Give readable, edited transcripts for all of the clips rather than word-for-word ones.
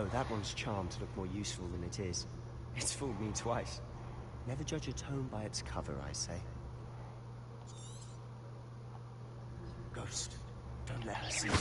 Oh, that one's charmed to look more useful than it is. It's fooled me twice. Never judge a tome by its cover, I say. Ghost, don't let her see you.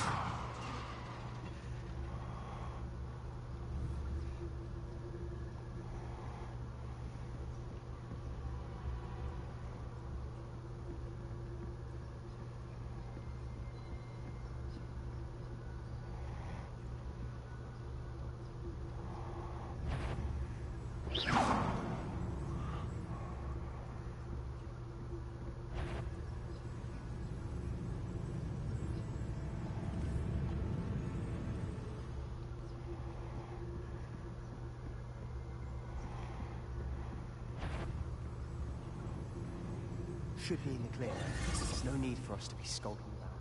Should be in the clear. There's no need for us to be skulking about.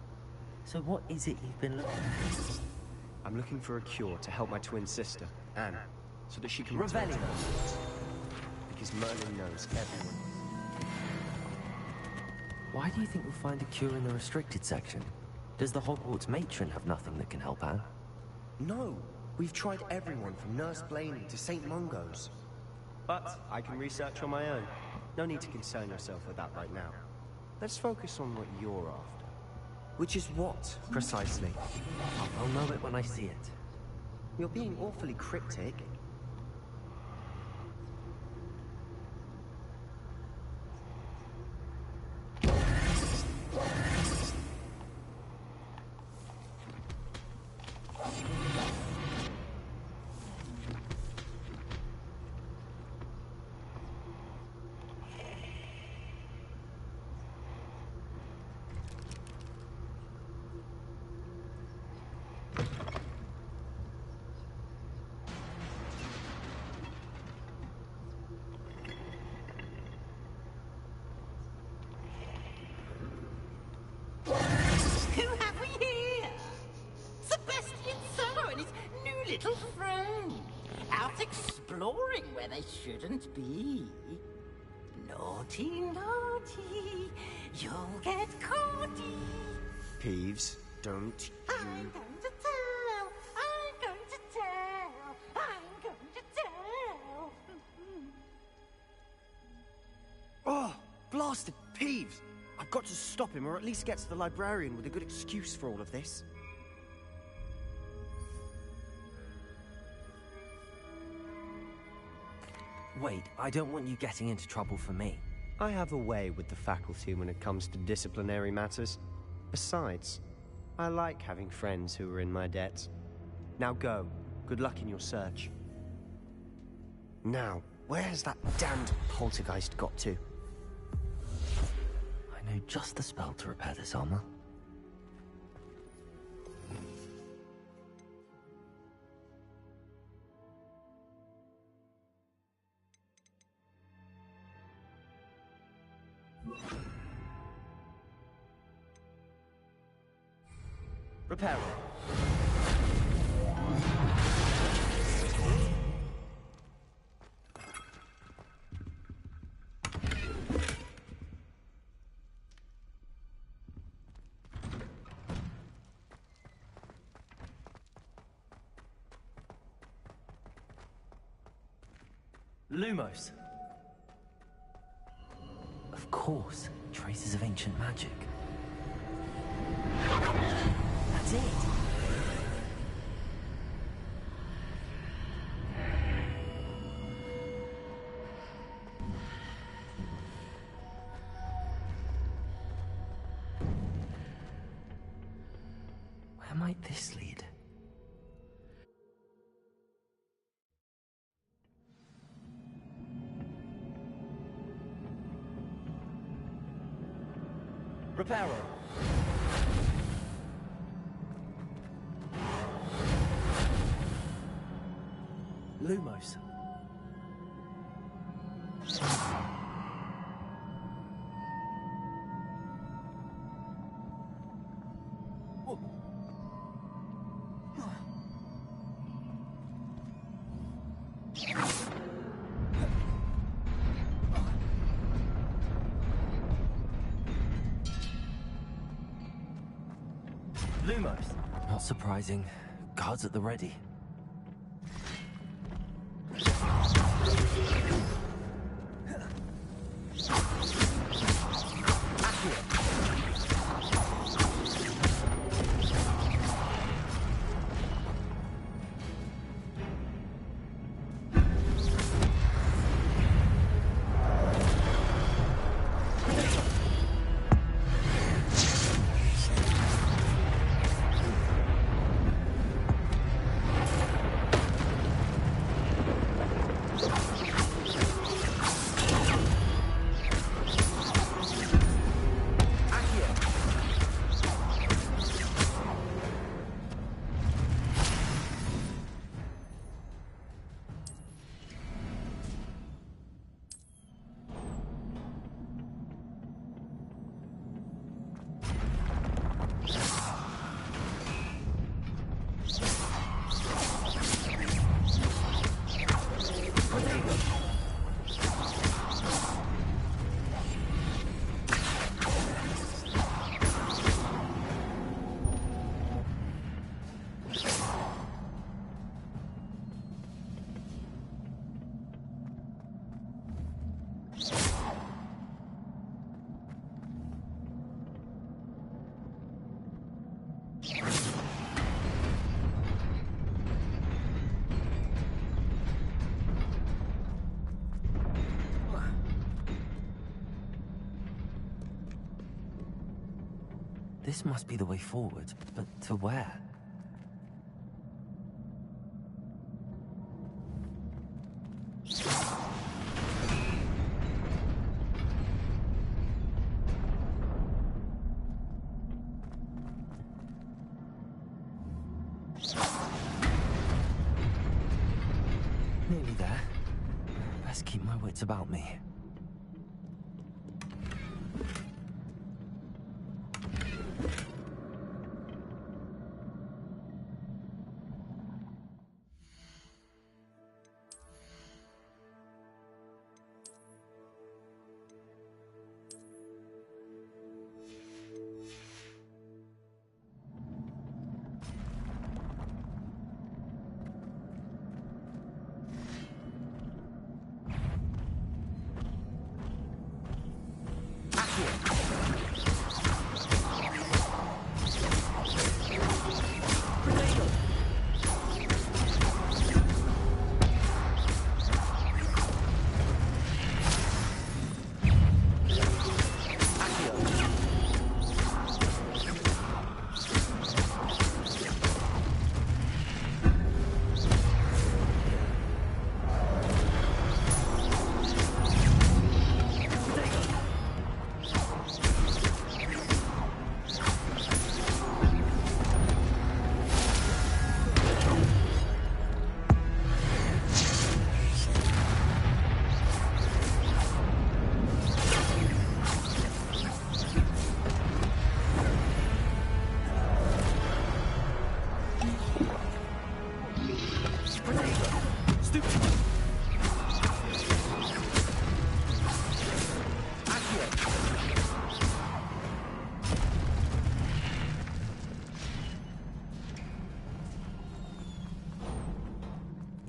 So what is it you've been looking for? I'm looking for a cure to help my twin sister, Anne, so that she can Revelio. return to Hogwarts. Because Merlin knows everyone. Why do you think we'll find a cure in the restricted section? Does the Hogwarts matron have nothing that can help Anne? No, we've tried everyone from Nurse Blaney to St. Mungo's. But I can research on my own. No need to concern yourself with that right now. Let's focus on what you're after. Which is what, precisely? I'll know it when I see it. You're being awfully cryptic. Little friend, out exploring where they shouldn't be. Naughty, naughty, you'll get caughty. Peeves, don't you... I'm going to tell, I'm going to tell, I'm going to tell. Oh, blasted Peeves! I've got to stop him, or at least get to the librarian with a good excuse for all of this. Wait, I don't want you getting into trouble for me. I have a way with the faculty when it comes to disciplinary matters. Besides, I like having friends who are in my debt. Now go. Good luck in your search. Now, where has that damned poltergeist got to? I know just the spell to repair this armor. Repair it. Lumos. Of course, traces of ancient magic. That's it. Where might this lead? Reparo. Lumos. Lumos. Not surprising. Guards at the ready. This must be the way forward, but to where? Nearly there. Best keep my wits about me.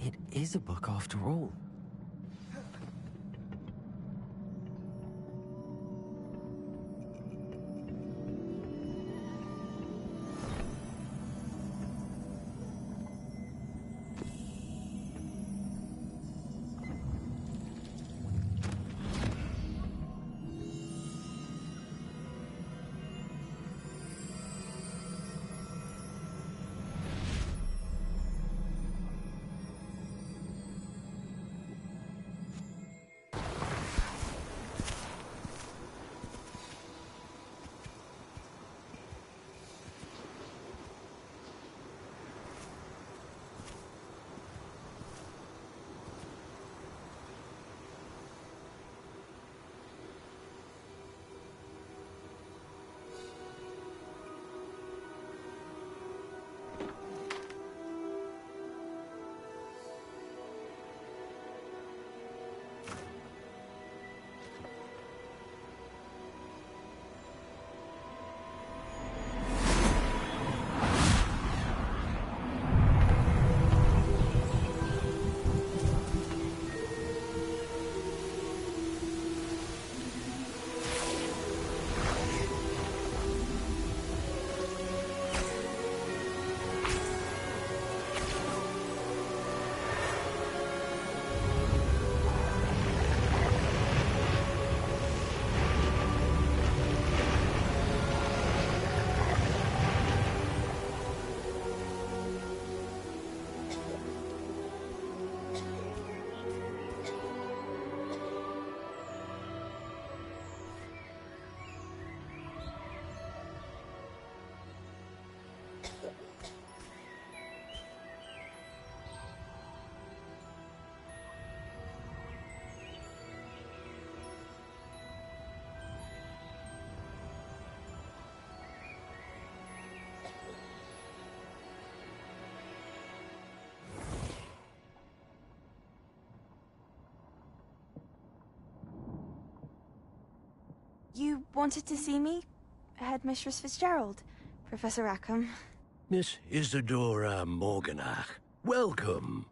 It is a book after all. You wanted to see me? Headmistress Fitzgerald, Professor Rackham. Miss Isadora Morganach, welcome.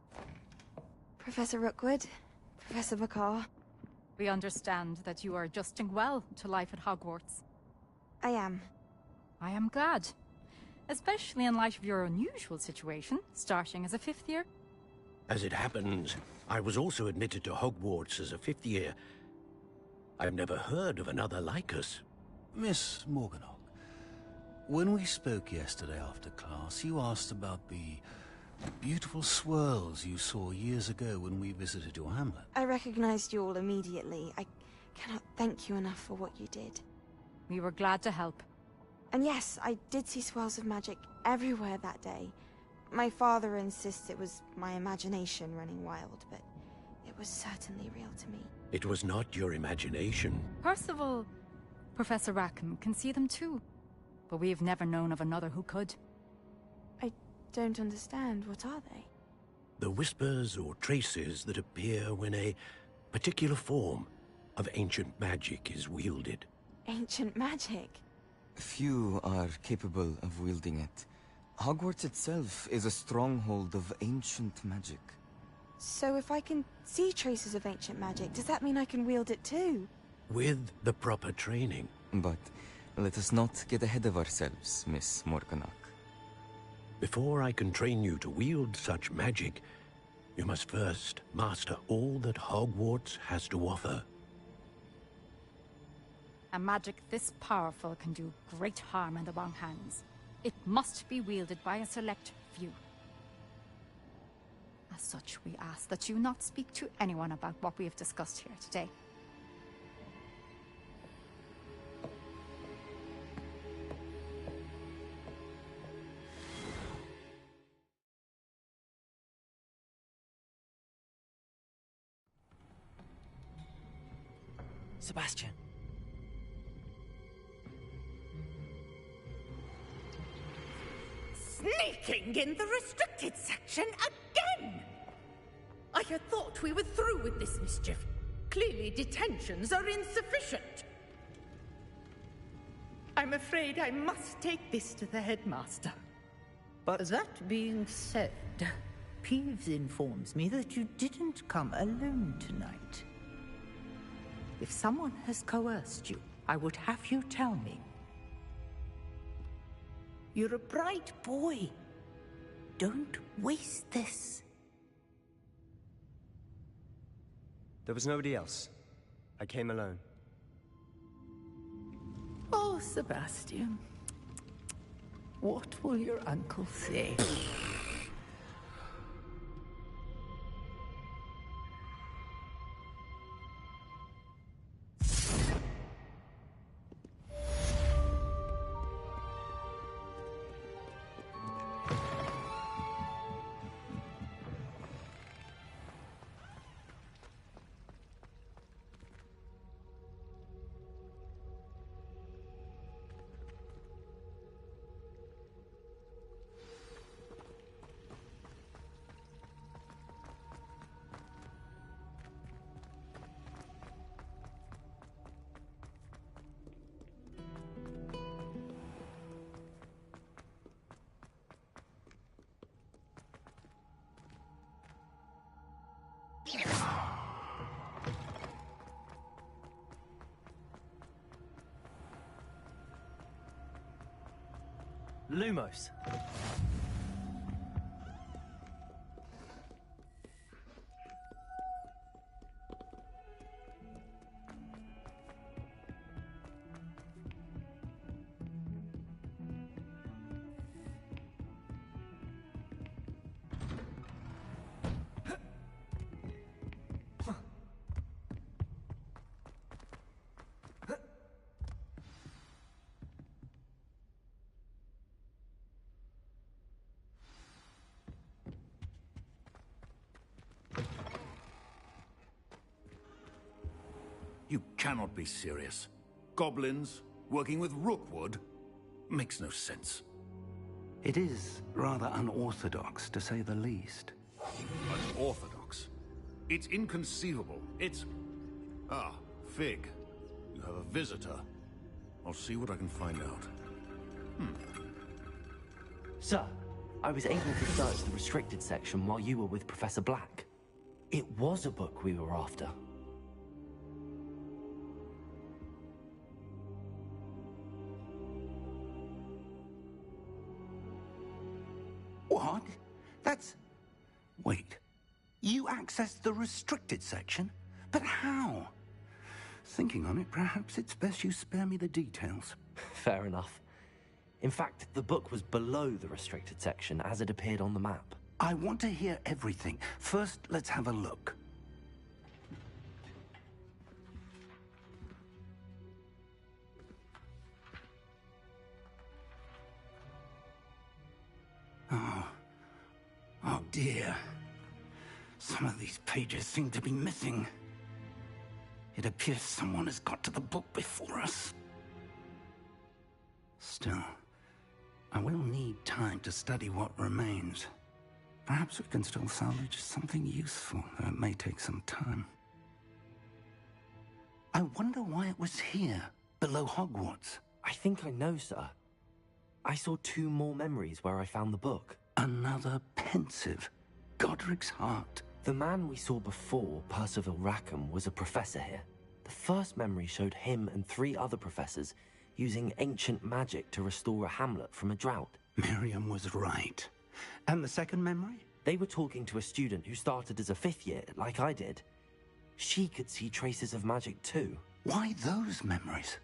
Professor Rookwood, Professor Bakar. We understand that you are adjusting well to life at Hogwarts. I am. I am glad. Especially in light of your unusual situation, starting as a fifth year. As it happens, I was also admitted to Hogwarts as a fifth year. I've never heard of another like us. Miss Morganach, When we spoke yesterday after class, you asked about the beautiful swirls you saw years ago when we visited your hamlet. I recognized you all immediately. I cannot thank you enough for what you did. We were glad to help. And yes, I did see swirls of magic everywhere that day. My father insists it was my imagination running wild, but it was certainly real to me. It was not your imagination. Percival, Professor Rackham can see them too. But we have never known of another who could. I don't understand. What are they? The whispers or traces that appear when a particular form of ancient magic is wielded. Ancient magic? Few are capable of wielding it. Hogwarts itself is a stronghold of ancient magic. So if I can see traces of ancient magic, does that mean I can wield it too? With the proper training. But let us not get ahead of ourselves, Miss Morganach. Before I can train you to wield such magic, you must first master all that Hogwarts has to offer. A magic this powerful can do great harm in the wrong hands. It must be wielded by a select few. As such, we ask that you not speak to anyone about what we have discussed here today. Sebastian. Sneaking in the restricted section again! I had thought we were through with this mischief. Clearly detentions are insufficient. I'm afraid I must take this to the headmaster. But That being said, Peeves informs me that you didn't come alone tonight. If someone has coerced you, I would have you tell me. You're a bright boy. Don't waste this. there was nobody else. I came alone. Oh, Sebastian. What will your uncle say? Lumos. You cannot be serious. Goblins working with Rookwood makes no sense. It is rather unorthodox, to say the least. Unorthodox? It's inconceivable. It's... Ah, Fig. You have a visitor. I'll see what I can find out. Sir, I was able to search the restricted section while you were with Professor Black. It was a book we were after. What? That's... Wait. You accessed the restricted section? But how? Thinking on it, perhaps it's best you spare me the details. Fair enough. In fact, the book was below the restricted section as it appeared on the map. I want to hear everything. First, let's have a look. Oh dear. Some of these pages seem to be missing. It appears someone has got to the book before us. Still, I will need time to study what remains. Perhaps we can still salvage something useful, though it may take some time. I wonder why it was here, below Hogwarts. I think I know, sir. I saw 2 more memories where I found the book. Another pensive. Godric's heart. The man we saw before, Percival Rackham, was a professor here. The first memory showed him and 3 other professors using ancient magic to restore a hamlet from a drought. Miriam was right. And the second memory? They were talking to a student who started as a 5th year, like I did. She could see traces of magic too. Why those memories?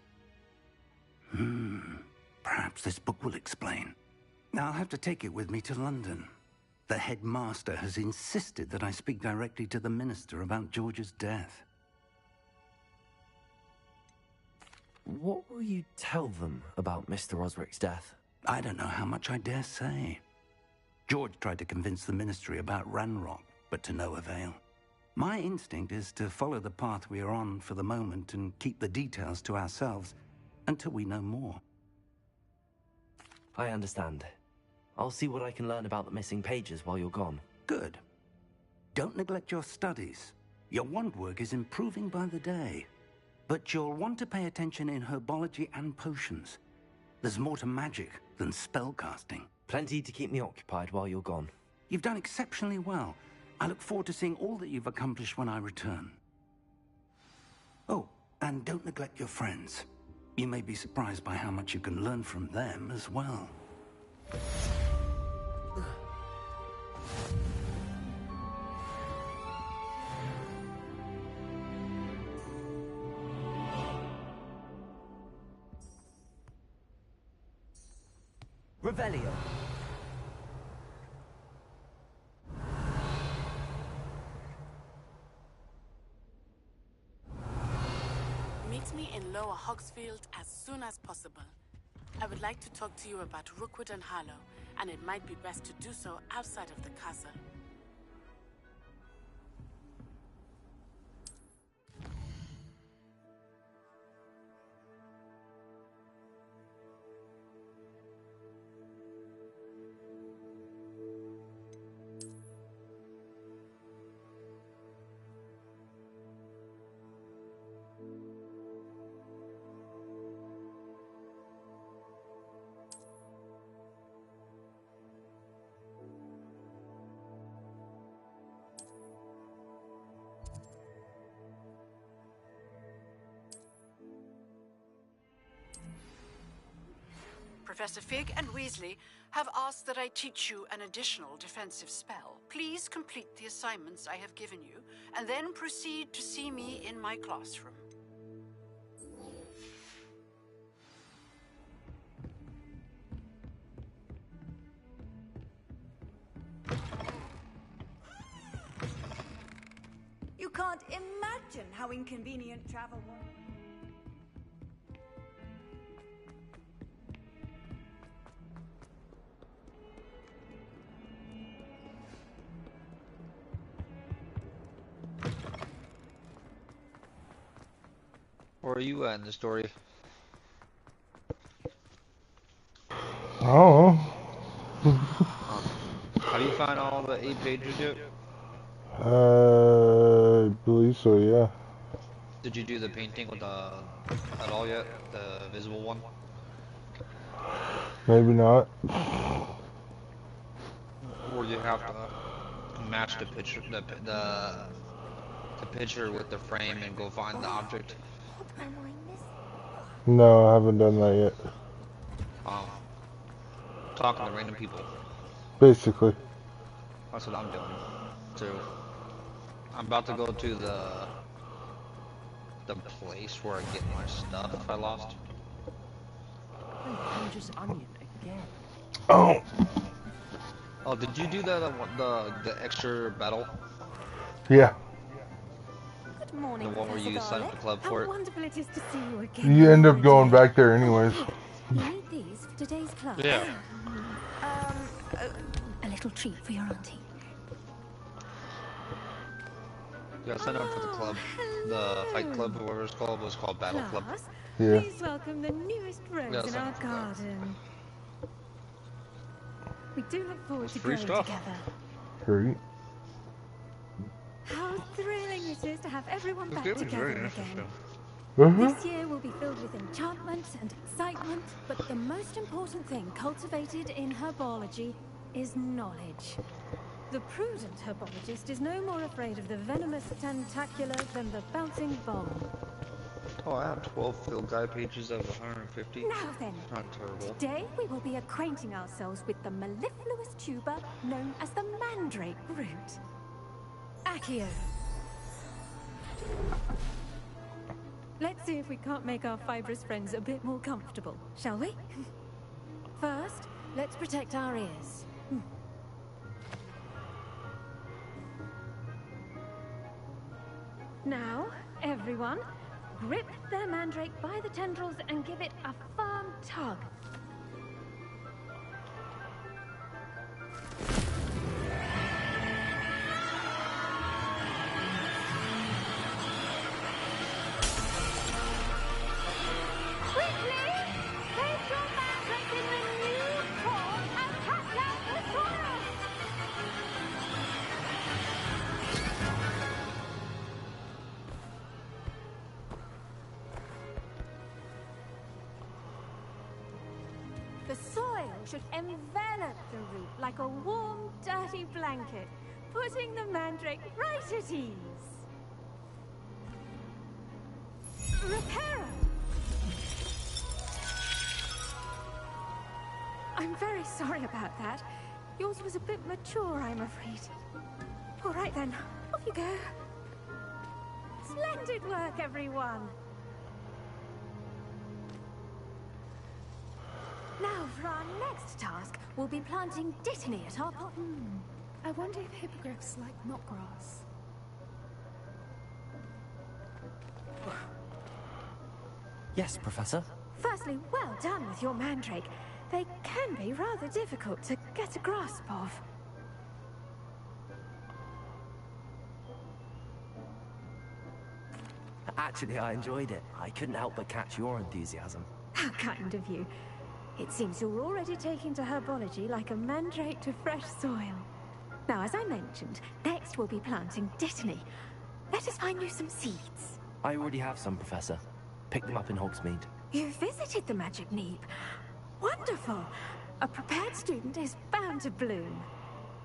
Perhaps this book will explain. Now I'll have to take it with me to London. The headmaster has insisted that I speak directly to the minister about George's death. What will you tell them about Mr. Osric's death? I don't know how much I dare say. George tried to convince the ministry about Ranrock, but to no avail. My instinct is to follow the path we are on for the moment and keep the details to ourselves until we know more. I understand. I'll see what I can learn about the missing pages while you're gone. Good. Don't neglect your studies. Your wand work is improving by the day. But you'll want to pay attention in herbology and potions. There's more to magic than spellcasting. Plenty to keep me occupied while you're gone. You've done exceptionally well. I look forward to seeing all that you've accomplished when I return. Oh, and don't neglect your friends. You may be surprised by how much you can learn from them as well. Revelio. Meet me in Lower Hogsfield as soon as possible. I would like to talk to you about Rookwood and Harlow, and it might be best to do so outside of the castle. Professor Fig and Weasley have asked that I teach you an additional defensive spell. Please complete the assignments I have given you, and then proceed to see me in my classroom. You can't imagine how inconvenient travel was. Where are you at in the story? Oh. Have you found all the 8 pages yet? I believe so, yeah. Did you do the painting with at all yet? The visible one? Maybe not. Or you have to match the picture, the picture with the frame and go find the object. No, I haven't done that yet. Talking to random people. Basically. That's what I'm doing too. I'm about to go to the place where I get my stuff I lost. Gorgeous onion Oh. Oh, did you do the extra battle? Yeah. Good morning, The one where you signed up the club for it? How wonderful it is to see you again. You end up going back there anyways. You need these for today's class. Yeah. A little treat for your auntie. Yeah, sign up for the club. The fight club, or whatever it's called, was called Battle Club. Yeah. Please welcome the newest rose in our garden. We do look forward to growing together. Great. How thrilling it is to have everyone back together again. This year will be filled with enchantment and excitement, but the most important thing cultivated in herbology is knowledge. The prudent herbologist is no more afraid of the venomous tentacular than the bouncing bomb. Oh, I have 12 field guide pages of 150. Now then, not terrible. Today we will be acquainting ourselves with the mellifluous tuber known as the mandrake root. Accio. Let's see if we can't make our fibrous friends a bit more comfortable, shall we? First, let's protect our ears. Now, everyone, grip their mandrake by the tendrils and give it a firm tug. The soil should envelop the root like a warm, dirty blanket, putting the mandrake right at ease. Reparo! I'm very sorry about that. Yours was a bit mature, I'm afraid. All right then, off you go. Splendid work, everyone. Now, for our next task, we'll be planting dittany at our pot. I wonder if hippogriffs like knotgrass. Yes, Professor. Firstly, well done with your mandrake. They can be rather difficult to get a grasp of. Actually, I enjoyed it. I couldn't help but catch your enthusiasm. How kind of you. It seems you're already taking to herbology like a mandrake to fresh soil. Now, as I mentioned, next we'll be planting dittany. Let us find you some seeds. I already have some, Professor. Picked them up in Hogsmeade. You visited the Magic Neep. Wonderful. A prepared student is bound to bloom.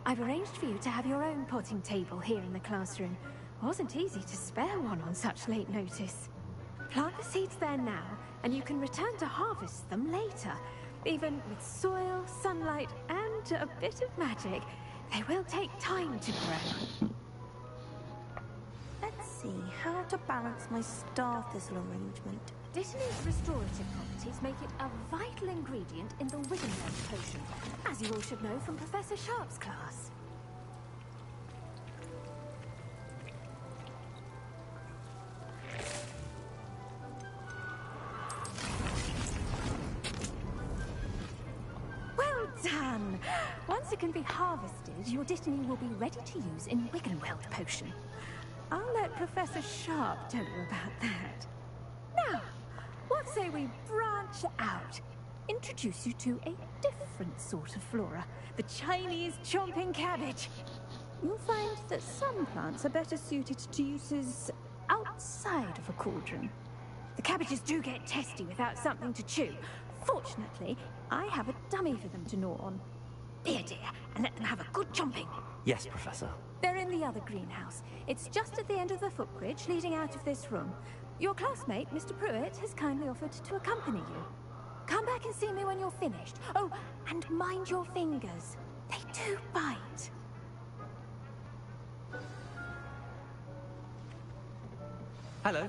I've arranged for you to have your own potting table here in the classroom. Wasn't easy to spare one on such late notice. Plant the seeds there now, and you can return to harvest them later. Even with soil, sunlight, and a bit of magic, they will take time to grow. Let's see how to balance my star thistle arrangement. Dittany's restorative properties make it a vital ingredient in the Wiggenweld potion, as you all should know from Professor Sharp's class. Well done! Once it can be harvested, your dittany will be ready to use in Wiggenweld potion. I'll let Professor Sharp tell you about that. Now, what say we branch out? Introduce you to a different sort of flora, the Chinese chomping cabbage. You'll find that some plants are better suited to uses outside of a cauldron. The cabbages do get testy without something to chew. Fortunately, I have a dummy for them to gnaw on. Here, dear, and let them have a good chomping. Yes, Professor. They're in the other greenhouse. It's just at the end of the footbridge leading out of this room. Your classmate, Mr. Pruitt, has kindly offered to accompany you. Come back and see me when you're finished. Oh, and mind your fingers. They do bite. Hello.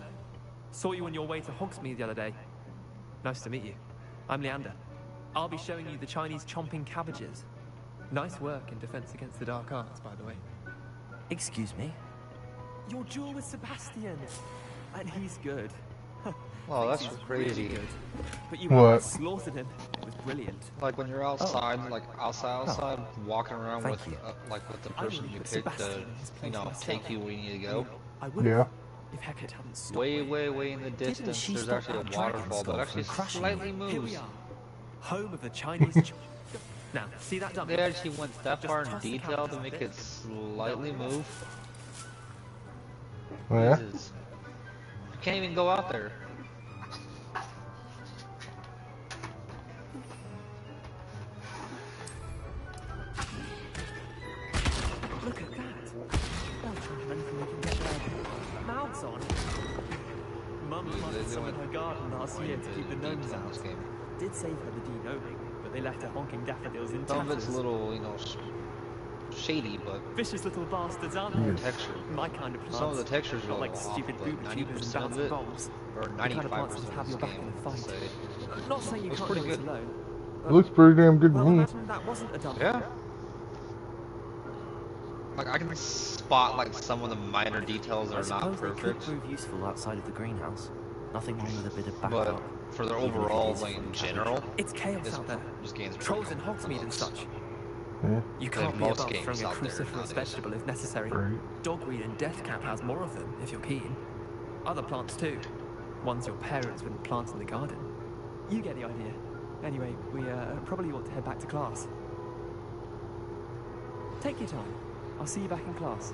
Saw you on your way to Hogsmeade the other day. Nice to meet you. I'm Leander. I'll be showing you the Chinese chomping cabbages. Nice work in defense against the dark arts, by the way. Excuse me? Your duel with Sebastian! And he's good. Wow, that's He's crazy. really good. But you What? slaughtered him. It was brilliant. Like when you're outside, outside, walking around with, with the person you picked to, take you where you need to go. Yeah. If Hecate hadn't stopped way in the distance, there's actually a waterfall that actually slightly moves. Here we are, home of the Chinese. Now, see that dummy? They actually went that far in detail to make it slightly move. Oh, yeah? You can't even go out there. Look at that. They'll charge men for making get their mouths on. Mum planted some in her garden last year to keep the gnomes out. Did save her the de-gnoming, but they left her honking daffodils in Some of tatters. it's a little, shady, but vicious little bastards, aren't the they? texture. My kind of plants. Some of the textures are not like off, stupid but booby tubers and 90% bats of and it, bombs. or The kind of 95% plants that of have this your back game, in a I'd fight. say. Not saying you Looks can't do pretty it good. alone. It looks pretty damn good to Well, me. imagine that wasn't a dump. Yeah. Like I can spot some of the minor details that I are not suppose they could perfect, prove useful outside of the greenhouse. Nothing wrong with a bit of backup. but for their even if it overall, is in from general, cabbage. It's chaos out there. this game's Trolls in Hogsmeade and such. Yeah. You can't be most above games throwing a out there cruciferous nowadays. vegetable if necessary. Right. Dogweed and Deathcap has more of them, if you're keen. Other plants too. Ones your parents wouldn't plant in the garden. You get the idea. Anyway, we probably ought to head back to class. Take your time. I'll see you back in class.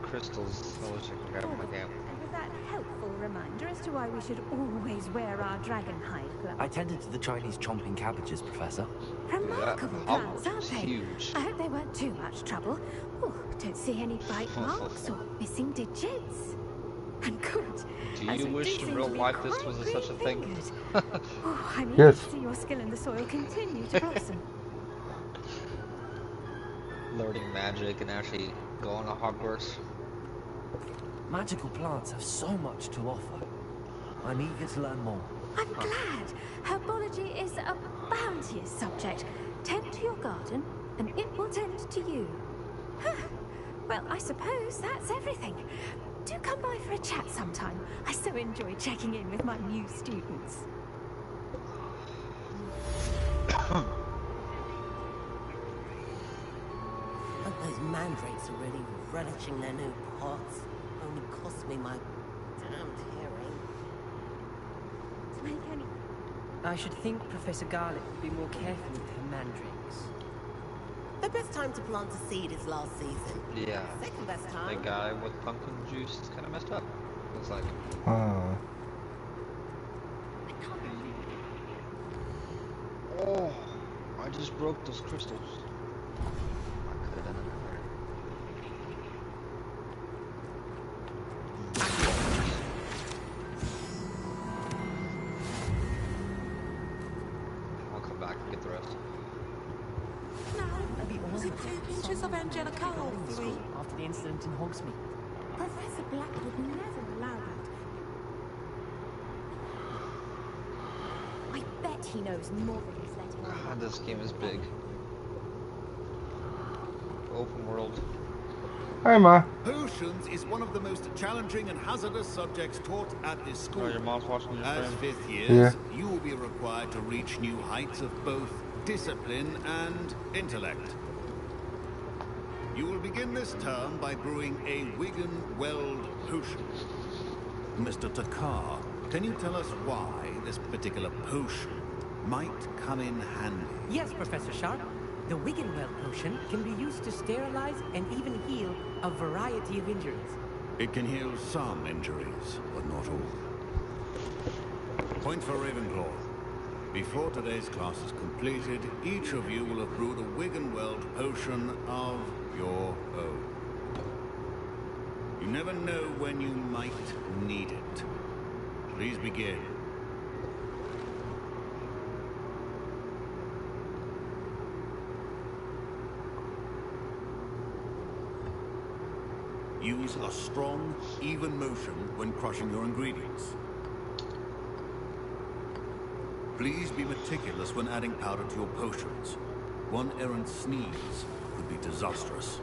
Crystals. I wish I could grab them again. And was that a helpful reminder as to why we should always wear our dragon hide gloves? I tended to the Chinese chomping cabbages, Professor. Remarkable Yeah, plants, aren't they? huge. I hope they weren't too much trouble. Oh, don't see any bite marks or missing digits. And good. Do as you we wish seem in to real be life this quite was such a thing? green-fingered. Oh, I'm eager Yes. to see your skill in the soil continue to blossom. Learning magic and actually going to Hogwarts. Magical plants have so much to offer. I'm eager to learn more. I'm glad. Herbology is a bounteous subject. Tend to your garden, and it will tend to you. Huh. Well, I suppose that's everything. Do come by for a chat sometime. I so enjoy checking in with my new students. But those mandrakes are really relishing their new pots. Only cost me my damned hearing. To make any... I should think Professor Garlick would be more careful with her mandrakes. The best time to plant a seed is last season. Yeah. Second best time. The guy with pumpkin juice is kind of messed up. Looks like. Oh, I just broke those crystals. I could have done it. I'll come back and get the rest. Was it 2 pinches of Angelica or 3? After the incident in Hogsmeade. Professor Black would never allow that. I bet he knows more than he's letting on. God, this game is big. Open world. Hi, Ma. Potions is one of the most challenging and hazardous subjects taught at this school. Oh, your mom's watching your As friend. 5th years, Yeah. you will be required to reach new heights of both discipline and intellect. You will begin this term by brewing a Wigan Weld potion. Mr. Takar, can you tell us why this particular potion might come in handy? Yes, Professor Sharp. The Wiggenweld potion can be used to sterilize and even heal a variety of injuries. It can heal some injuries, but not all. Point for Ravenclaw. Before today's class is completed, each of you will have brewed a Wiggenweld potion of your own. You never know when you might need it. Please begin. Use a strong, even motion when crushing your ingredients. Please be meticulous when adding powder to your potions. One errant sneeze could be disastrous.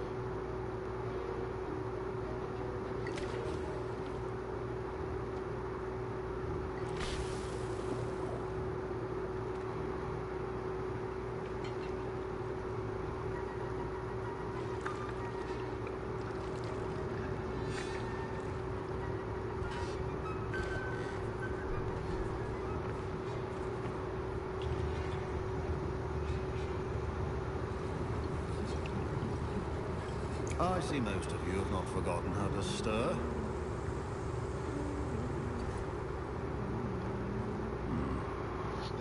I see most of you have not forgotten how to stir.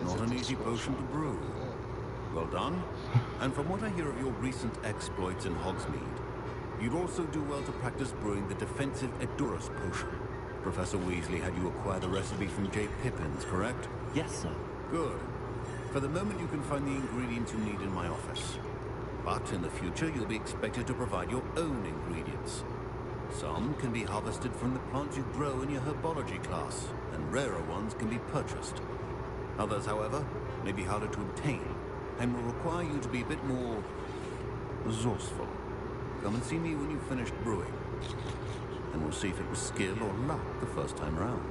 Not an easy potion to brew. Well done. And from what I hear of your recent exploits in Hogsmeade, you'd also do well to practice brewing the defensive Edurus potion. Professor Weasley had you acquire the recipe from J. Pippins, correct? Yes, sir. Good. For the moment, you can find the ingredients you need in my office. But in the future, you'll be expected to provide your own ingredients. Some can be harvested from the plants you grow in your herbology class, and rarer ones can be purchased. Others, however, may be harder to obtain, and will require you to be a bit more resourceful. Come and see me when you've finished brewing, and we'll see if it was skill or luck the first time round.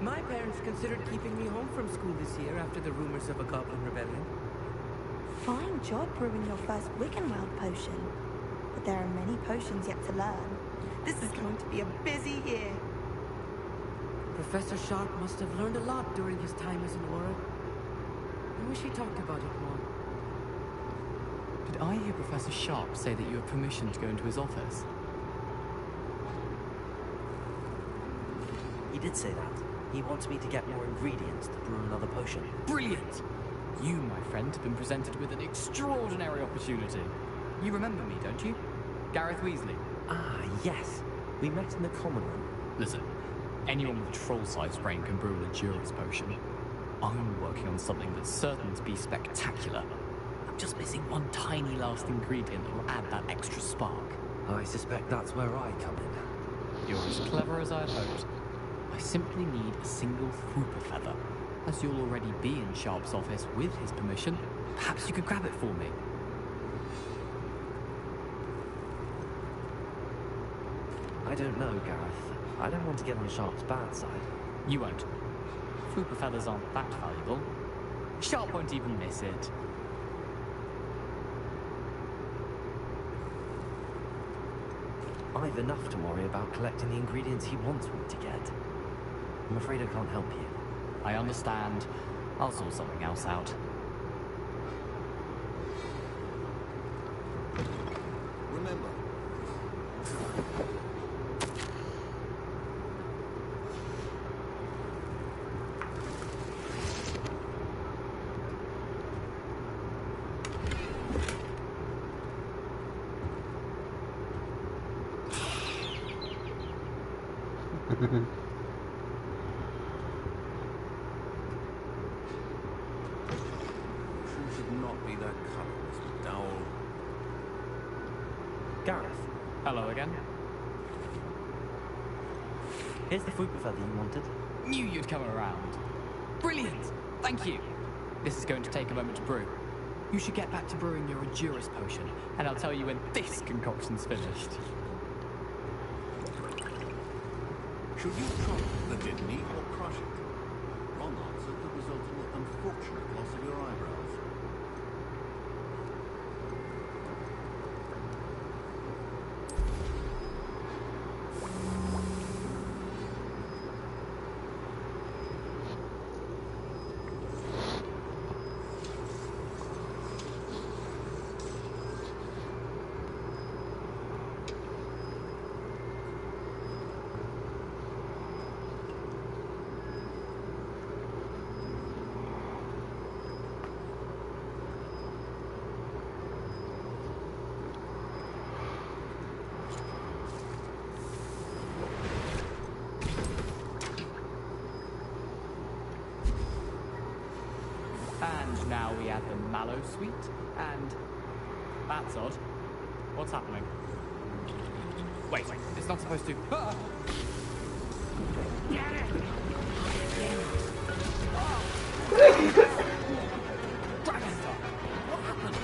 My parents considered keeping me home from school this year after the rumors of a goblin rebellion. Fine job brewing your first Wiggenweld potion. But there are many potions yet to learn. This is going to be a busy year. Professor Sharp must have learned a lot during his time as an Auror. I wish he talked about it more. Did I hear Professor Sharp say that you have permission to go into his office? He did say that. He wants me to get more ingredients to brew another potion. Brilliant! You, my friend, have been presented with an extraordinary opportunity. You remember me, don't you? Gareth Weasley. Ah, yes. We met in the common room. Listen, anyone with a troll-sized brain can brew an Edurus potion. I'm working on something that's certain to be spectacular. I'm just missing one tiny last ingredient that will add that extra spark. I suspect that's where I come in. You're as clever as I'd hoped. I simply need a single Fwooper feather. As you'll already be in Sharp's office with his permission, perhaps you could grab it for me. I don't know, Gareth. I don't want to get on Sharp's bad side. You won't. Fwooper feathers aren't that valuable. Sharp won't even miss it. I've enough to worry about collecting the ingredients he wants me to get. I'm afraid I can't help you. I understand. I'll sort something else out. Remember. Should not be that color, Mr. Dowell. Gareth. Hello again. Here's the Fwooper feather you wanted. Knew you'd come around. Brilliant! Thank you. This is going to take a moment to brew. You should get back to brewing your Edurus potion, and I'll tell you when this concoction's finished. Should you chop the kidney or crush it? Wrong answer could result in the unfortunate loss of your eyebrows. And now we add the mallow sweet and That's odd. What's happening? Wait, it's not supposed to... Ah! Get it! Dragonstar! What happened?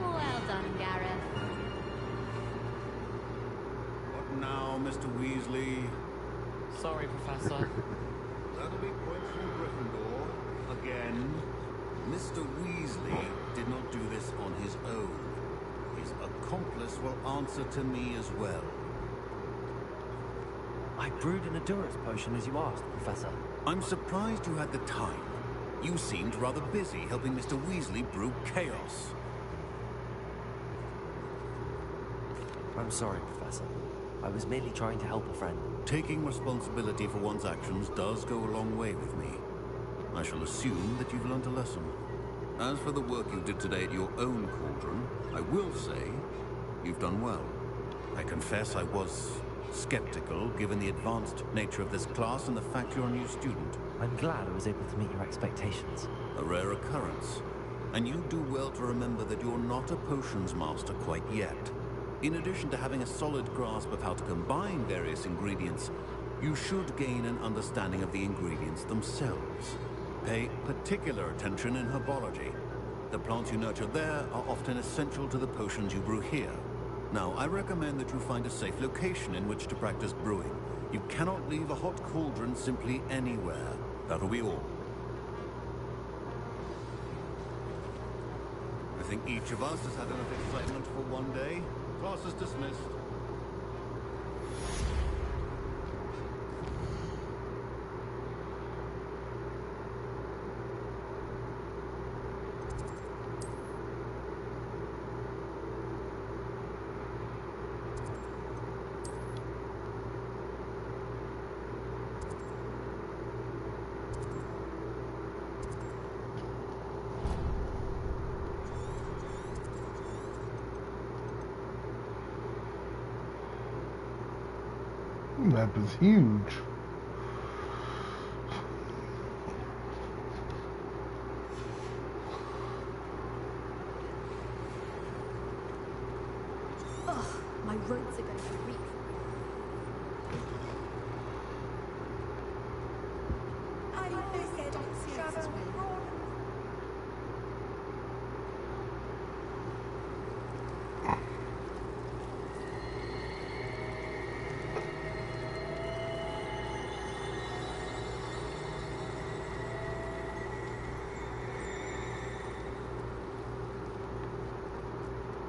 Well done, Gareth. What now, Mr. Weasley? Sorry, Professor. That'll be points from Gryffindor. Again. Mr. Weasley did not do this on his own. His accomplice will answer to me as well. I brewed an endurance potion as you asked, Professor. I'm surprised you had the time. You seemed rather busy helping Mr. Weasley brew chaos. I'm sorry, Professor. I was merely trying to help a friend. Taking responsibility for one's actions does go a long way with me. I shall assume that you've learnt a lesson. As for the work you did today at your own cauldron, I will say you've done well. I confess I was skeptical, given the advanced nature of this class and the fact you're a new student. I'm glad I was able to meet your expectations. A rare occurrence. And you do well to remember that you're not a potions master quite yet. In addition to having a solid grasp of how to combine various ingredients, you should gain an understanding of the ingredients themselves. Pay particular attention in herbology. The plants you nurture there are often essential to the potions you brew here. Now, I recommend that you find a safe location in which to practice brewing. You cannot leave a hot cauldron simply anywhere. That'll be all. I think each of us has had enough excitement for one day. Class is dismissed. The map is huge. Ugh, my robes are going to reek. I always said travel abroad.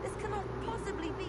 This cannot possibly be.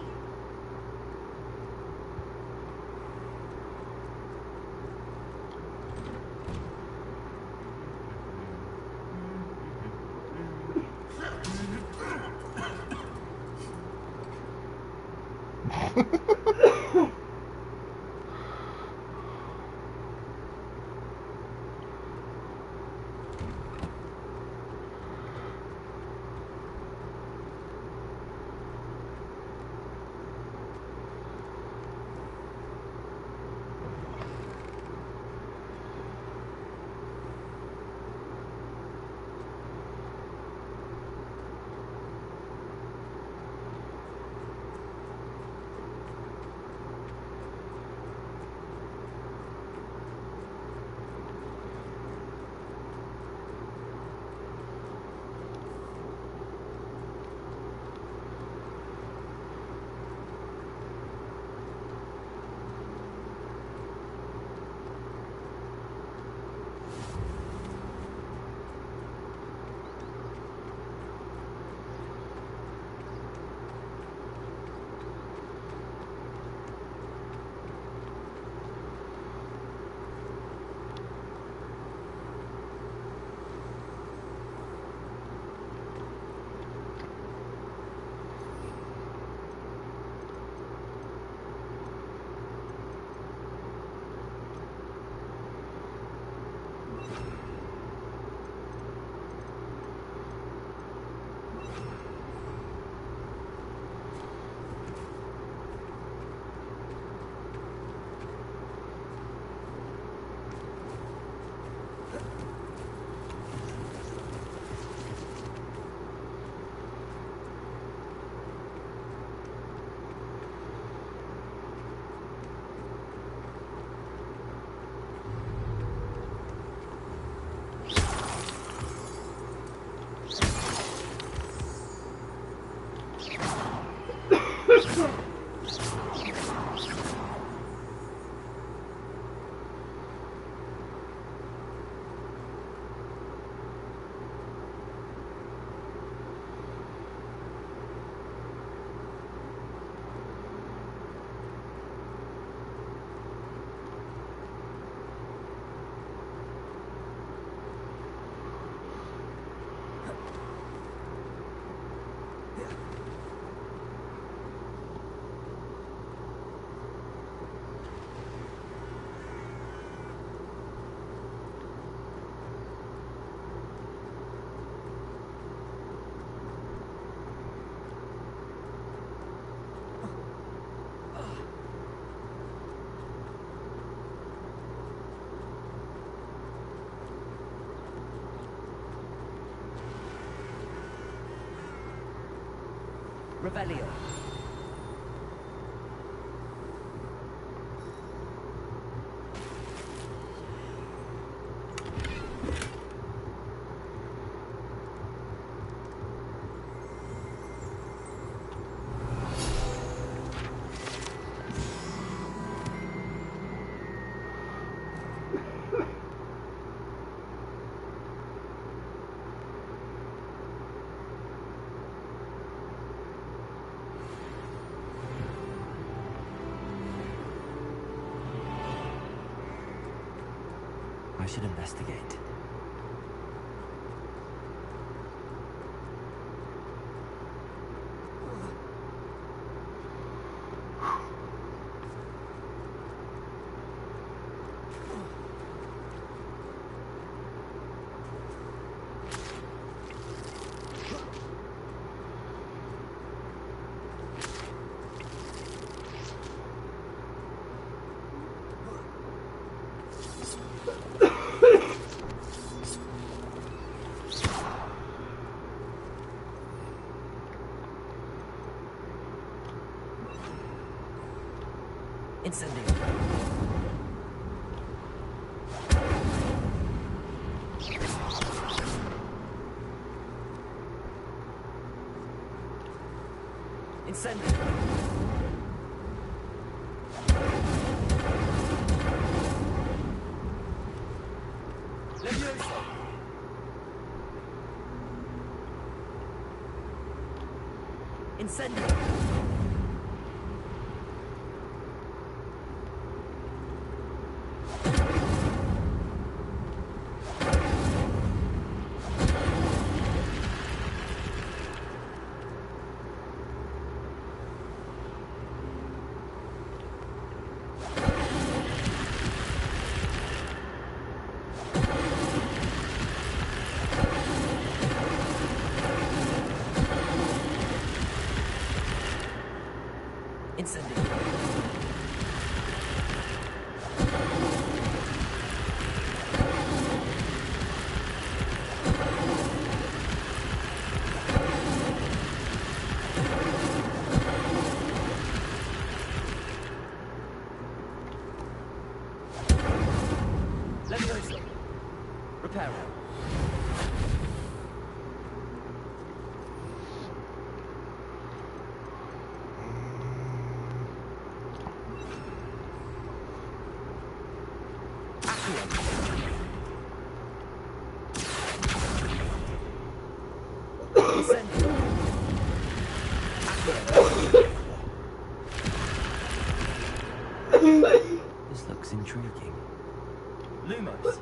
Revelio. I should investigate. Incendio. Incendio. Levioso. Incendio. Incendio. Levioso. Reparo. This looks intriguing. Lumos.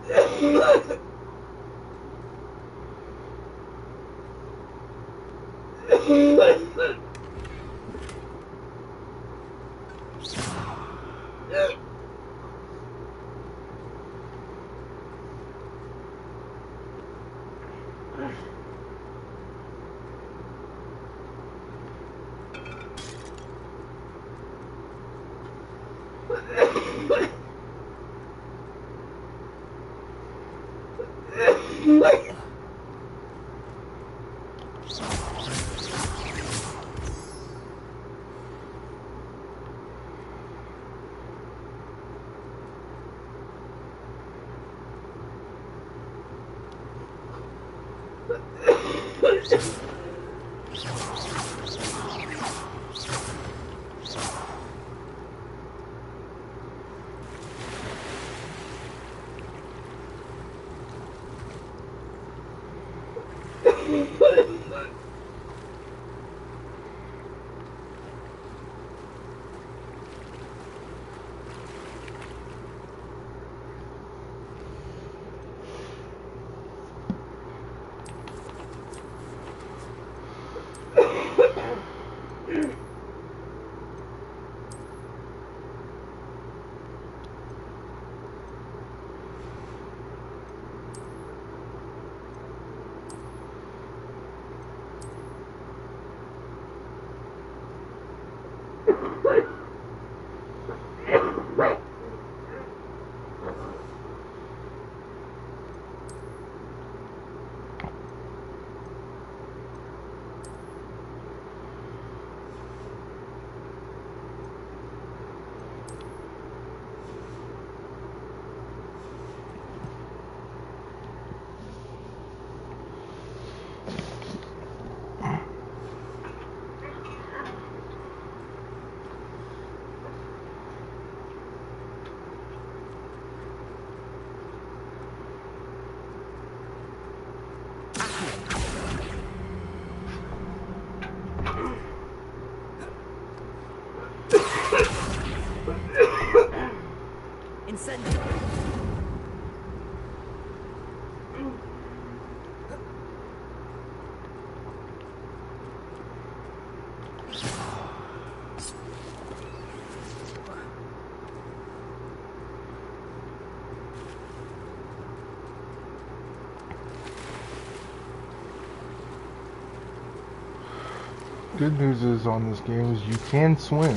Good news is on this game is you can swim.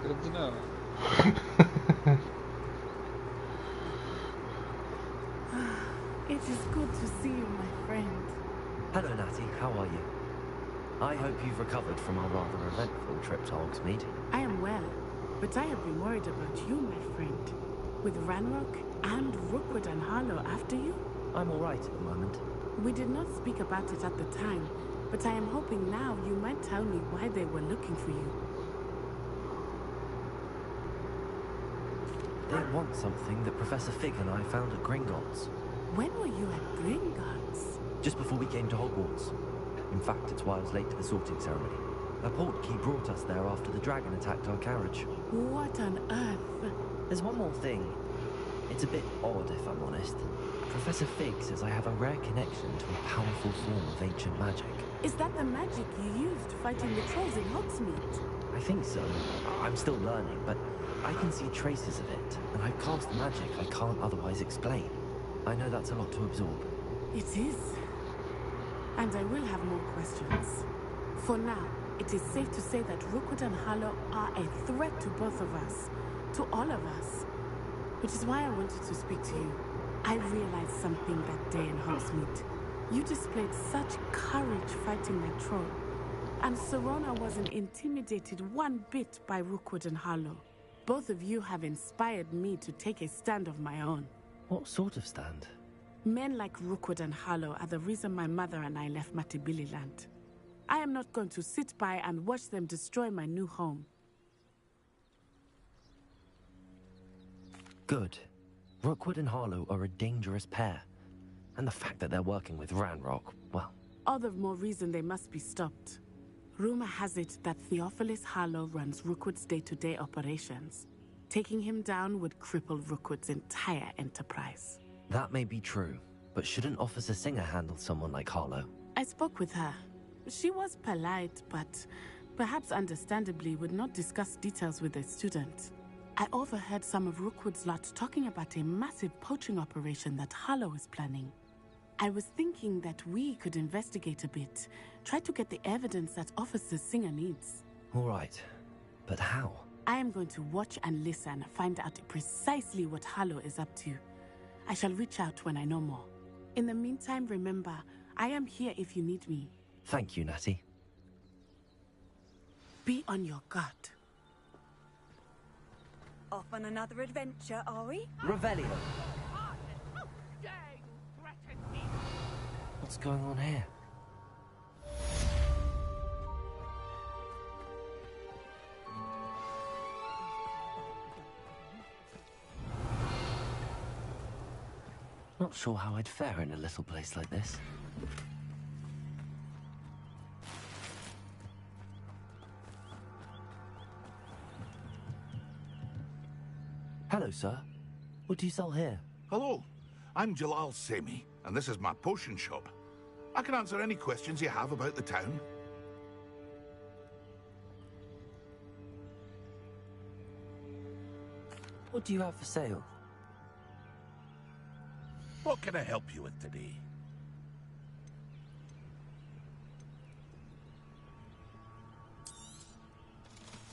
Good to know. It is good to see you, my friend. Hello, Natty. How are you? I hope you've recovered from our rather eventful trip to Hogsmeade. I am well, but I have been worried about you, my friend. With Ranrock and Rookwood and Harlow after you? I'm all right at the moment. We did not speak about it at the time, but I am hoping now you might tell me why they were looking for you. They want something that Professor Fig and I found at Gringotts. When were you at Gringotts? Just before we came to Hogwarts. In fact, it's why I was late to the sorting ceremony. A portkey brought us there after the dragon attacked our carriage. What on earth? There's one more thing. It's a bit odd, if I'm honest. Professor Fig says I have a rare connection to a powerful form of ancient magic. Is that the magic you used fighting the trolls in Hogsmeade? I think so. I'm still learning, but I can see traces of it, and I've cast magic I can't otherwise explain. I know that's a lot to absorb. It is. And I will have more questions. For now, it is safe to say that Rookwood and Harlow are a threat to both of us. To all of us. Which is why I wanted to speak to you. I realized something that day in Hogsmeade. You displayed such courage fighting that troll. And Serona wasn't intimidated one bit by Rookwood and Harlow. Both of you have inspired me to take a stand of my own. What sort of stand? Men like Rookwood and Harlow are the reason my mother and I left Matibili land. I am not going to sit by and watch them destroy my new home. Good. Rookwood and Harlow are a dangerous pair. And the fact that they're working with Ranrock, well... All the more reason they must be stopped. Rumor has it that Theophilus Harlow runs Rookwood's day-to-day operations. Taking him down would cripple Rookwood's entire enterprise. That may be true, but shouldn't Officer Singer handle someone like Harlow? I spoke with her. She was polite, but perhaps understandably would not discuss details with a student. I overheard some of Rookwood's lot talking about a massive poaching operation that Harlow is planning. I was thinking that we could investigate a bit, try to get the evidence that Officer Singer needs. All right, but how? I am going to watch and listen, find out precisely what Harlow is up to. I shall reach out when I know more. In the meantime, remember, I am here if you need me. Thank you, Natty. Be on your guard. Off on another adventure, are we? Revelio. What's going on here? Not sure how I'd fare in a little place like this. Hello, sir. What do you sell here? Hello, I'm Jalal Semi, and this is my potion shop. I can answer any questions you have about the town. What do you have for sale? What can I help you with today?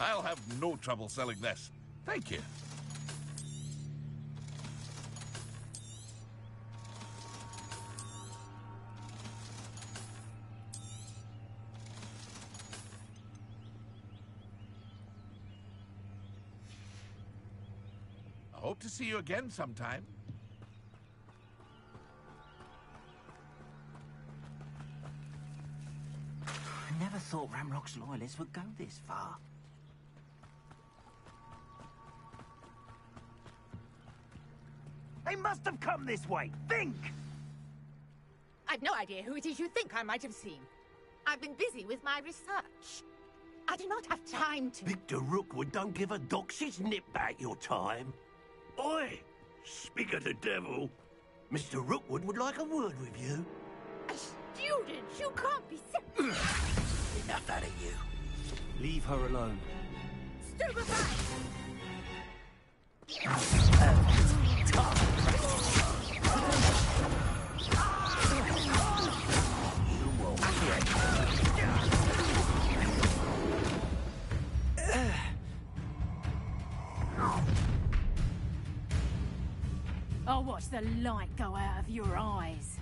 I'll have no trouble selling this. Thank you. I hope to see you again sometime. I never thought Ranrock's loyalists would go this far. They must have come this way. Think! I've no idea who it is you think I might have seen. I've been busy with my research. I do not have time to... Victor Rookwood don't give a doxy's nip back your time. Oi! Speak of the devil. Mr. Rookwood would like a word with you. A student? You can't be serious. Enough out of you. Leave her alone. I'll watch the light go out of your eyes.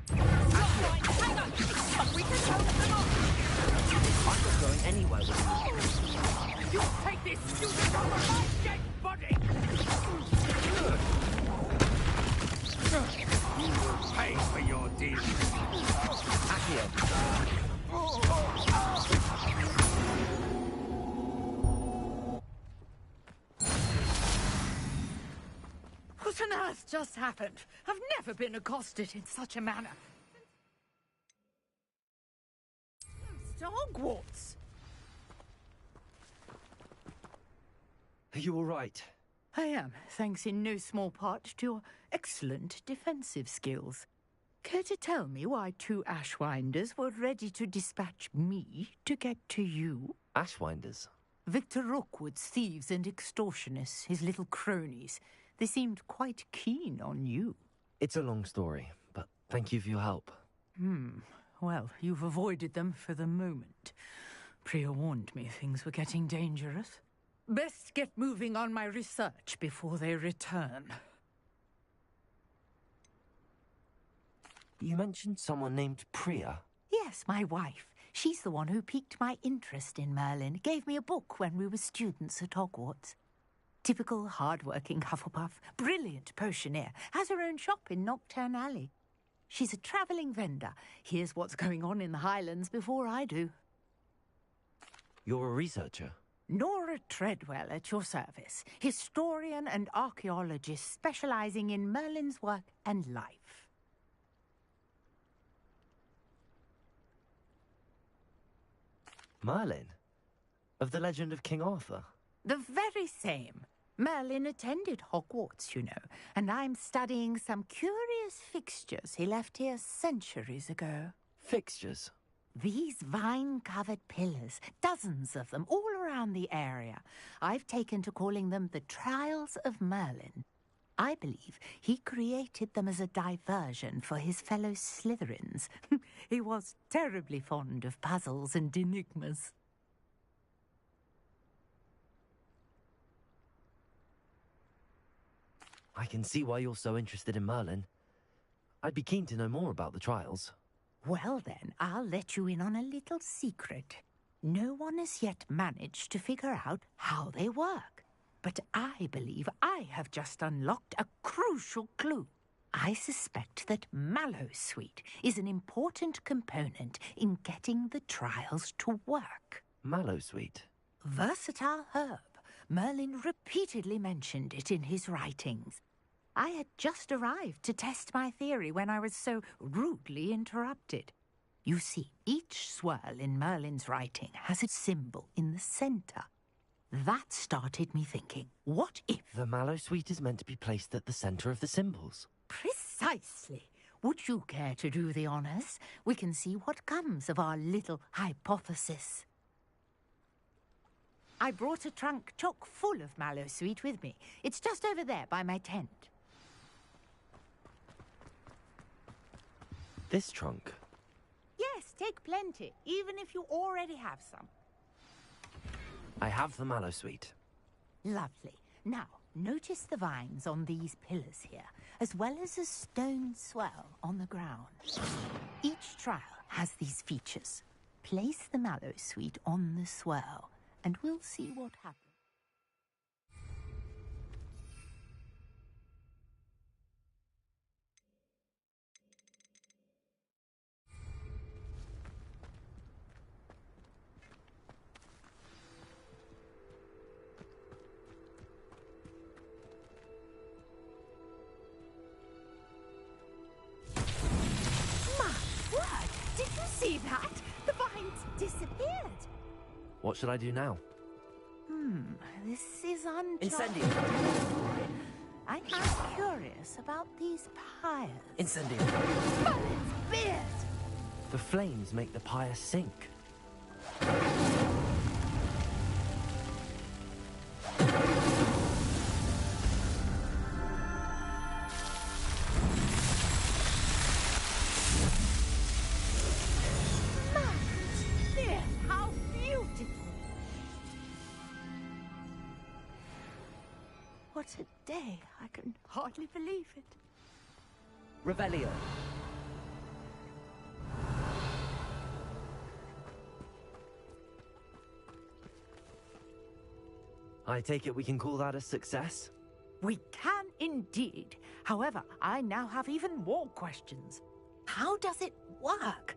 Hang on! We can hold them off! I'm not going anywhere with you. You take this stupid off of my dead body! You will pay for your deeds. Accio. What on earth just happened? I've never been accosted in such a manner. Close to Hogwarts. Are you all right? I am, thanks in no small part to your excellent defensive skills. Care to tell me why 2 Ashwinders were ready to dispatch me to get to you? Ashwinders? Victor Rookwood's thieves and extortionists, his little cronies. They seemed quite keen on you. It's a long story, but thank you for your help. Well, you've avoided them for the moment. Priya warned me things were getting dangerous. Best get moving on my research before they return. You mentioned someone named Priya. Yes, my wife. She's the one who piqued my interest in Merlin. Gave me a book when we were students at Hogwarts. Typical hard-working Hufflepuff, brilliant potioneer, has her own shop in Knockturn Alley. She's a travelling vendor. Hears what's going on in the Highlands before I do. You're a researcher? Nora Treadwell at your service, historian and archaeologist specialising in Merlin's work and life. Merlin? Of the legend of King Arthur? The very same. Merlin attended Hogwarts, you know, and I'm studying some curious fixtures he left here centuries ago. Fixtures? These vine-covered pillars, dozens of them, all around the area. I've taken to calling them the Trials of Merlin. I believe he created them as a diversion for his fellow Slytherins. He was terribly fond of puzzles and enigmas. I can see why you're so interested in Merlin. I'd be keen to know more about the trials. Well then, I'll let you in on a little secret. No one has yet managed to figure out how they work. But I believe I have just unlocked a crucial clue. I suspect that Mallowsweet is an important component in getting the trials to work. Mallowsweet? Versatile herb. Merlin repeatedly mentioned it in his writings. I had just arrived to test my theory when I was so rudely interrupted. You see, each swirl in Merlin's writing has a symbol in the centre. That started me thinking, what if... The Mallowsweet is meant to be placed at the centre of the symbols. Precisely. Would you care to do the honours? We can see what comes of our little hypothesis. I brought a trunk chock full of Mallowsweet with me. It's just over there by my tent. This trunk? Yes, take plenty, even if you already have some. I have the Mallowsweet. Lovely. Now, notice the vines on these pillars here, as well as a stone swell on the ground. Each trial has these features. Place the Mallowsweet on the swirl, and we'll see what happens. See that? The vines disappeared. What should I do now? This is uncharted. Incendio. I'm curious about these pyres. Incendio. Merlin's beard! The flames make the pyre sink. what a day. I can hardly believe it. Revelio. I take it we can call that a success? We can indeed. However, I now have even more questions. How does it work?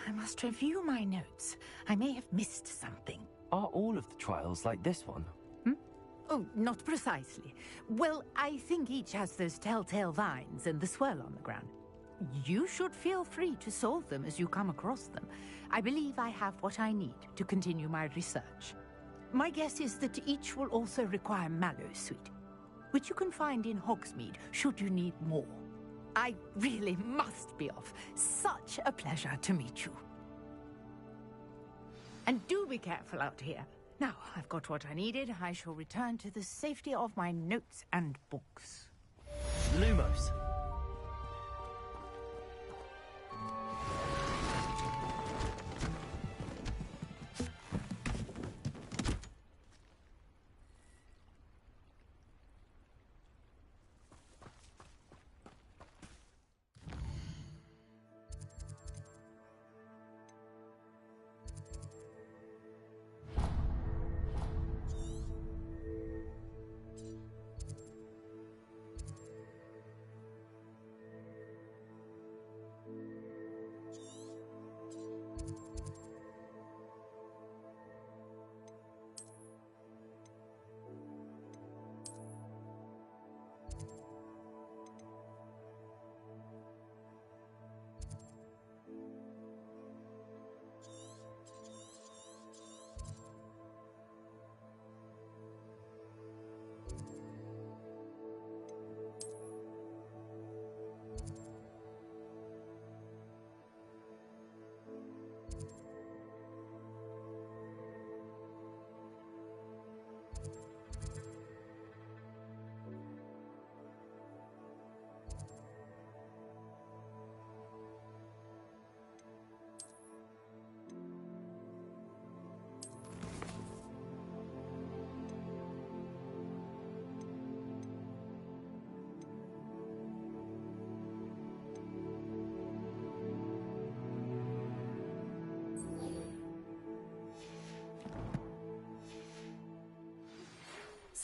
I must review my notes. I may have missed something. Are all of the trials like this one? Oh, not precisely. Well, I think each has those telltale vines and the swirl on the ground. You should feel free to solve them as you come across them. I believe I have what I need to continue my research. My guess is that each will also require mallow sweet, which you can find in Hogsmeade should you need more. I really must be off. Such a pleasure to meet you. And do be careful out here. Now, I've got what I needed. I shall return to the safety of my notes and books. Lumos.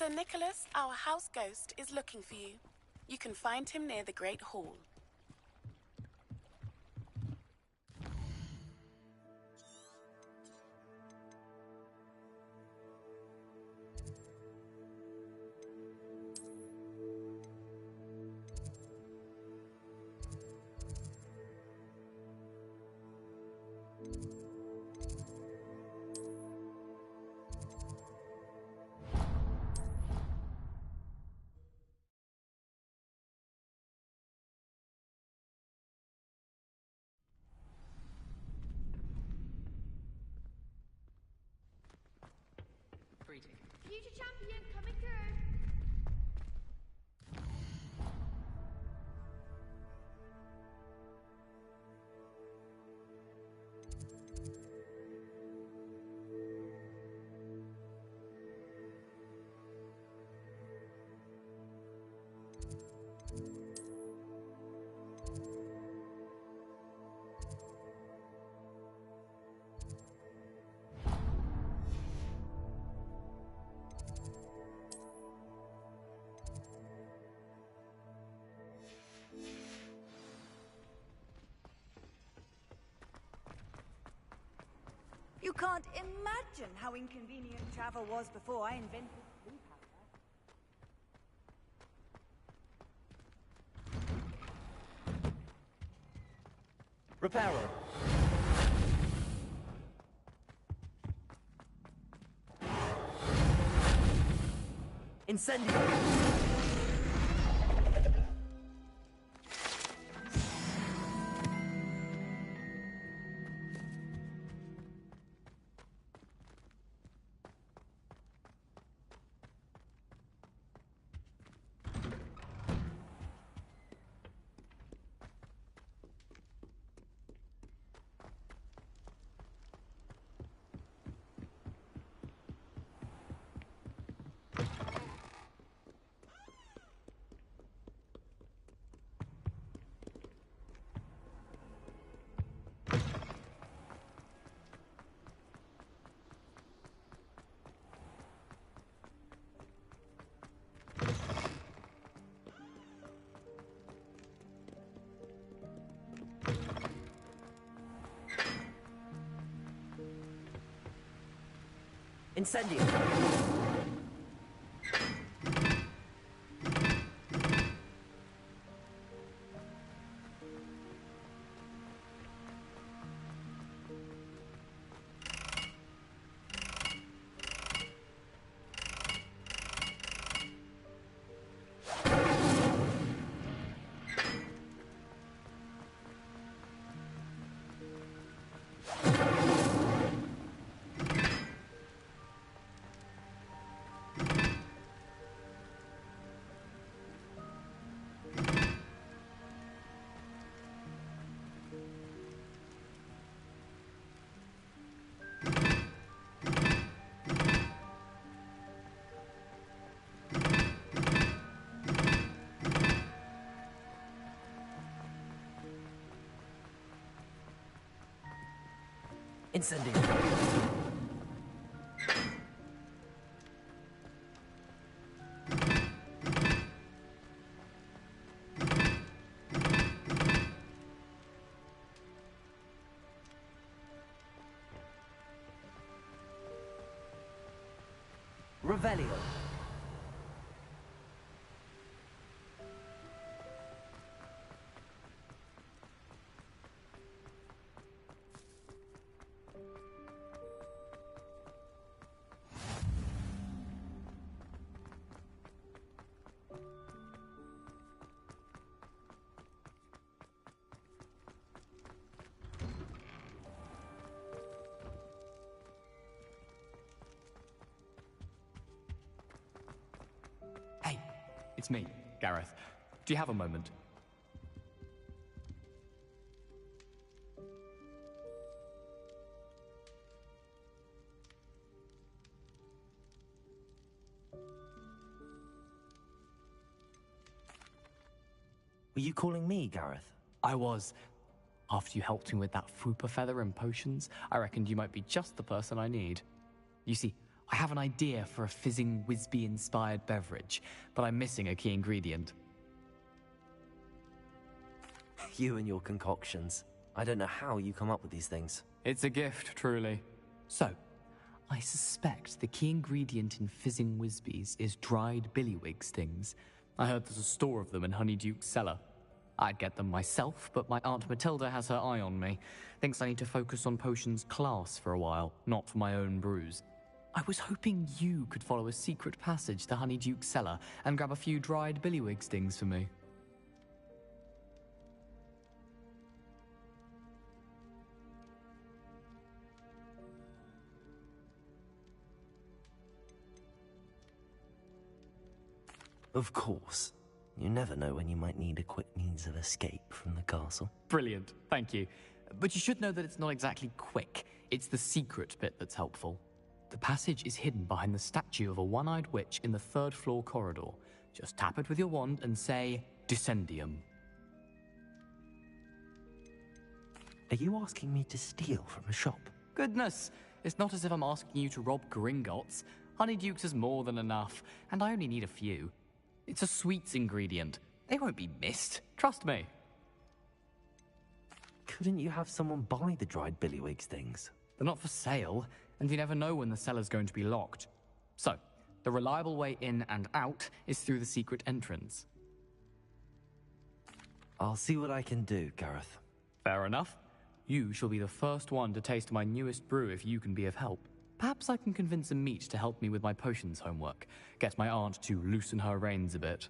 Sir Nicholas, our house ghost, is looking for you. You can find him near the Great Hall. Future champion coming through. You can't imagine how inconvenient travel was before I invented blue powder. Reparo. Incendio. Incendio! Incendio! Revelio! Hey, it's me, Gareth. Do you have a moment? Were you calling me, Gareth? I was. After you helped me with that Fupa feather and potions, I reckoned you might be just the person I need. You see, I have an idea for a fizzing Wisby-inspired beverage, but I'm missing a key ingredient. You and your concoctions. I don't know how you come up with these things. It's a gift, truly. So, I suspect the key ingredient in fizzing Wisbies is dried billywig stings. I heard there's a store of them in Honeyduke's cellar. I'd get them myself, but my Aunt Matilda has her eye on me. Thinks I need to focus on potions class for a while, not for my own brews. I was hoping you could follow a secret passage to Honeyduke's cellar and grab a few dried billywig stings for me. Of course. You never know when you might need a quick means of escape from the castle. Brilliant, thank you. But you should know that it's not exactly quick. It's the secret bit that's helpful. The passage is hidden behind the statue of a one-eyed witch in the third-floor corridor. Just tap it with your wand and say, Descendium. Are you asking me to steal from a shop? Goodness, it's not as if I'm asking you to rob Gringotts. Honeyduke's is more than enough, and I only need a few. It's a sweets ingredient. They won't be missed. Trust me. Couldn't you have someone buy the dried billywig things? They're not for sale, and you never know when the cellar's going to be locked. So, the reliable way in and out is through the secret entrance. I'll see what I can do, Gareth. Fair enough. You shall be the first one to taste my newest brew if you can be of help. Perhaps I can convince a meat to help me with my potions homework. Get my aunt to loosen her reins a bit.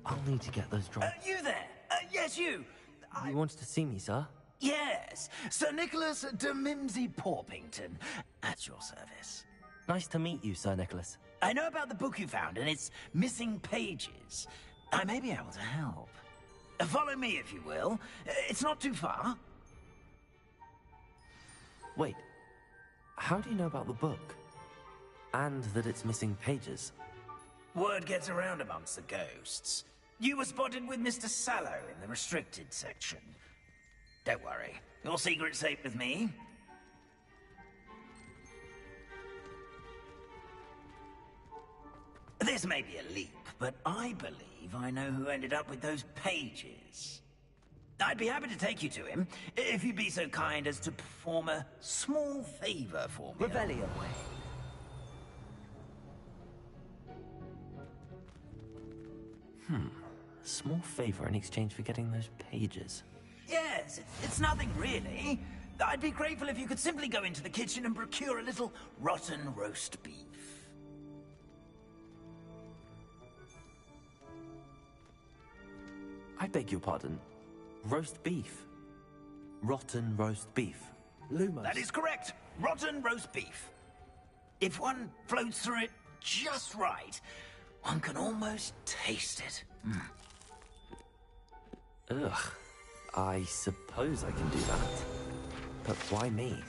I'll need to get those dried... You there? Yes, you! You wanted to see me, sir? Yes, Sir Nicholas de Mimsy Porpington, at your service. Nice to meet you, Sir Nicholas. I know about the book you found and its missing pages. I may be able to help. Follow me, if you will. It's not too far. Wait, how do you know about the book? And that it's missing pages? Word gets around amongst the ghosts. You were spotted with Mr. Sallow in the restricted section. Don't worry, your secret's safe with me. This may be a leap, but I believe I know who ended up with those pages. I'd be happy to take you to him, if you'd be so kind as to perform a small favor for me. Revelio. A small favor in exchange for getting those pages. Yes, it's nothing really. I'd be grateful if you could simply go into the kitchen and procure a little rotten roast beef. I beg your pardon. Roast beef. Rotten roast beef. Lumos. That is correct. Rotten roast beef. If one floats through it just right, one can almost taste it. Ugh. I suppose I can do that. But why me?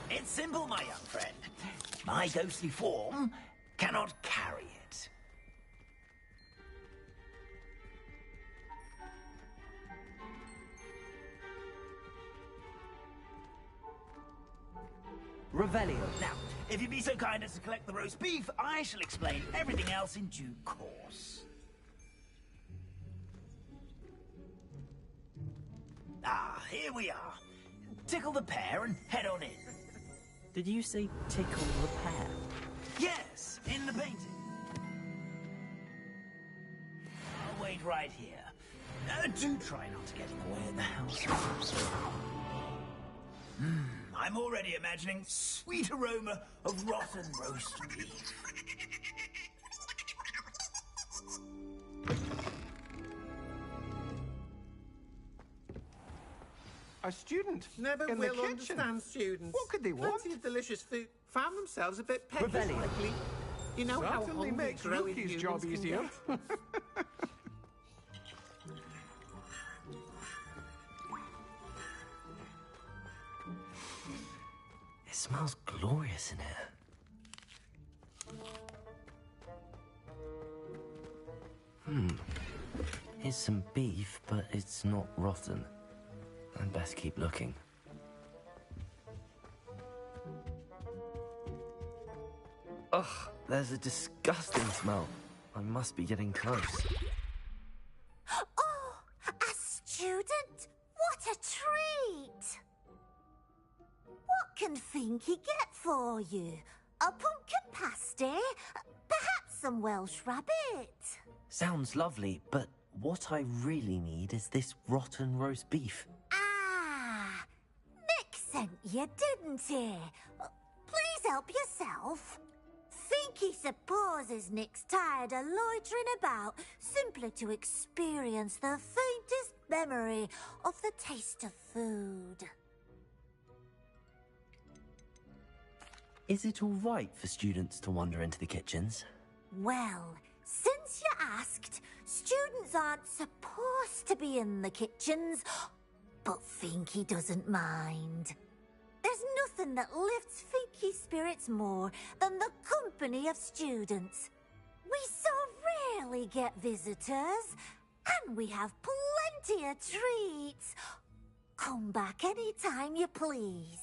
It's simple, my young friend. My ghostly form cannot carry it. Revelio. Now, if you'd be so kind as to collect the roast beef, I shall explain everything else in due course. Ah, here we are. Tickle the pear and head on in. Did you say tickle the pear? Yes, in the painting. I'll wait right here. Do try not to get in the way of the house. I'm already imagining sweet aroma of rotten roast beef. A student Never in will the kitchen. understand students. What could they want? Plenty of delicious food. Found themselves a bit pecky Rebellion. lately. You know how Certainly hungry makes growing Rookie's humans job can easier. get. It smells glorious in here. Here's some beef, but it's not rotten. I'd best keep looking. Ugh, there's a disgusting smell. I must be getting close. Oh, a student? What a treat! What can Finky get for you? A pumpkin pasty? Perhaps some Welsh rabbit? Sounds lovely, but what I really need is this rotten roast beef. Ah, Nick sent you, didn't he? Please help yourself. Finky supposes Nick's tired of loitering about simply to experience the faintest memory of the taste of food. Is it all right for students to wander into the kitchens? Well, since you asked, students aren't supposed to be in the kitchens, but Finky doesn't mind. There's nothing that lifts Finky's spirits more than the company of students. We so rarely get visitors, and we have plenty of treats. Come back any time you please.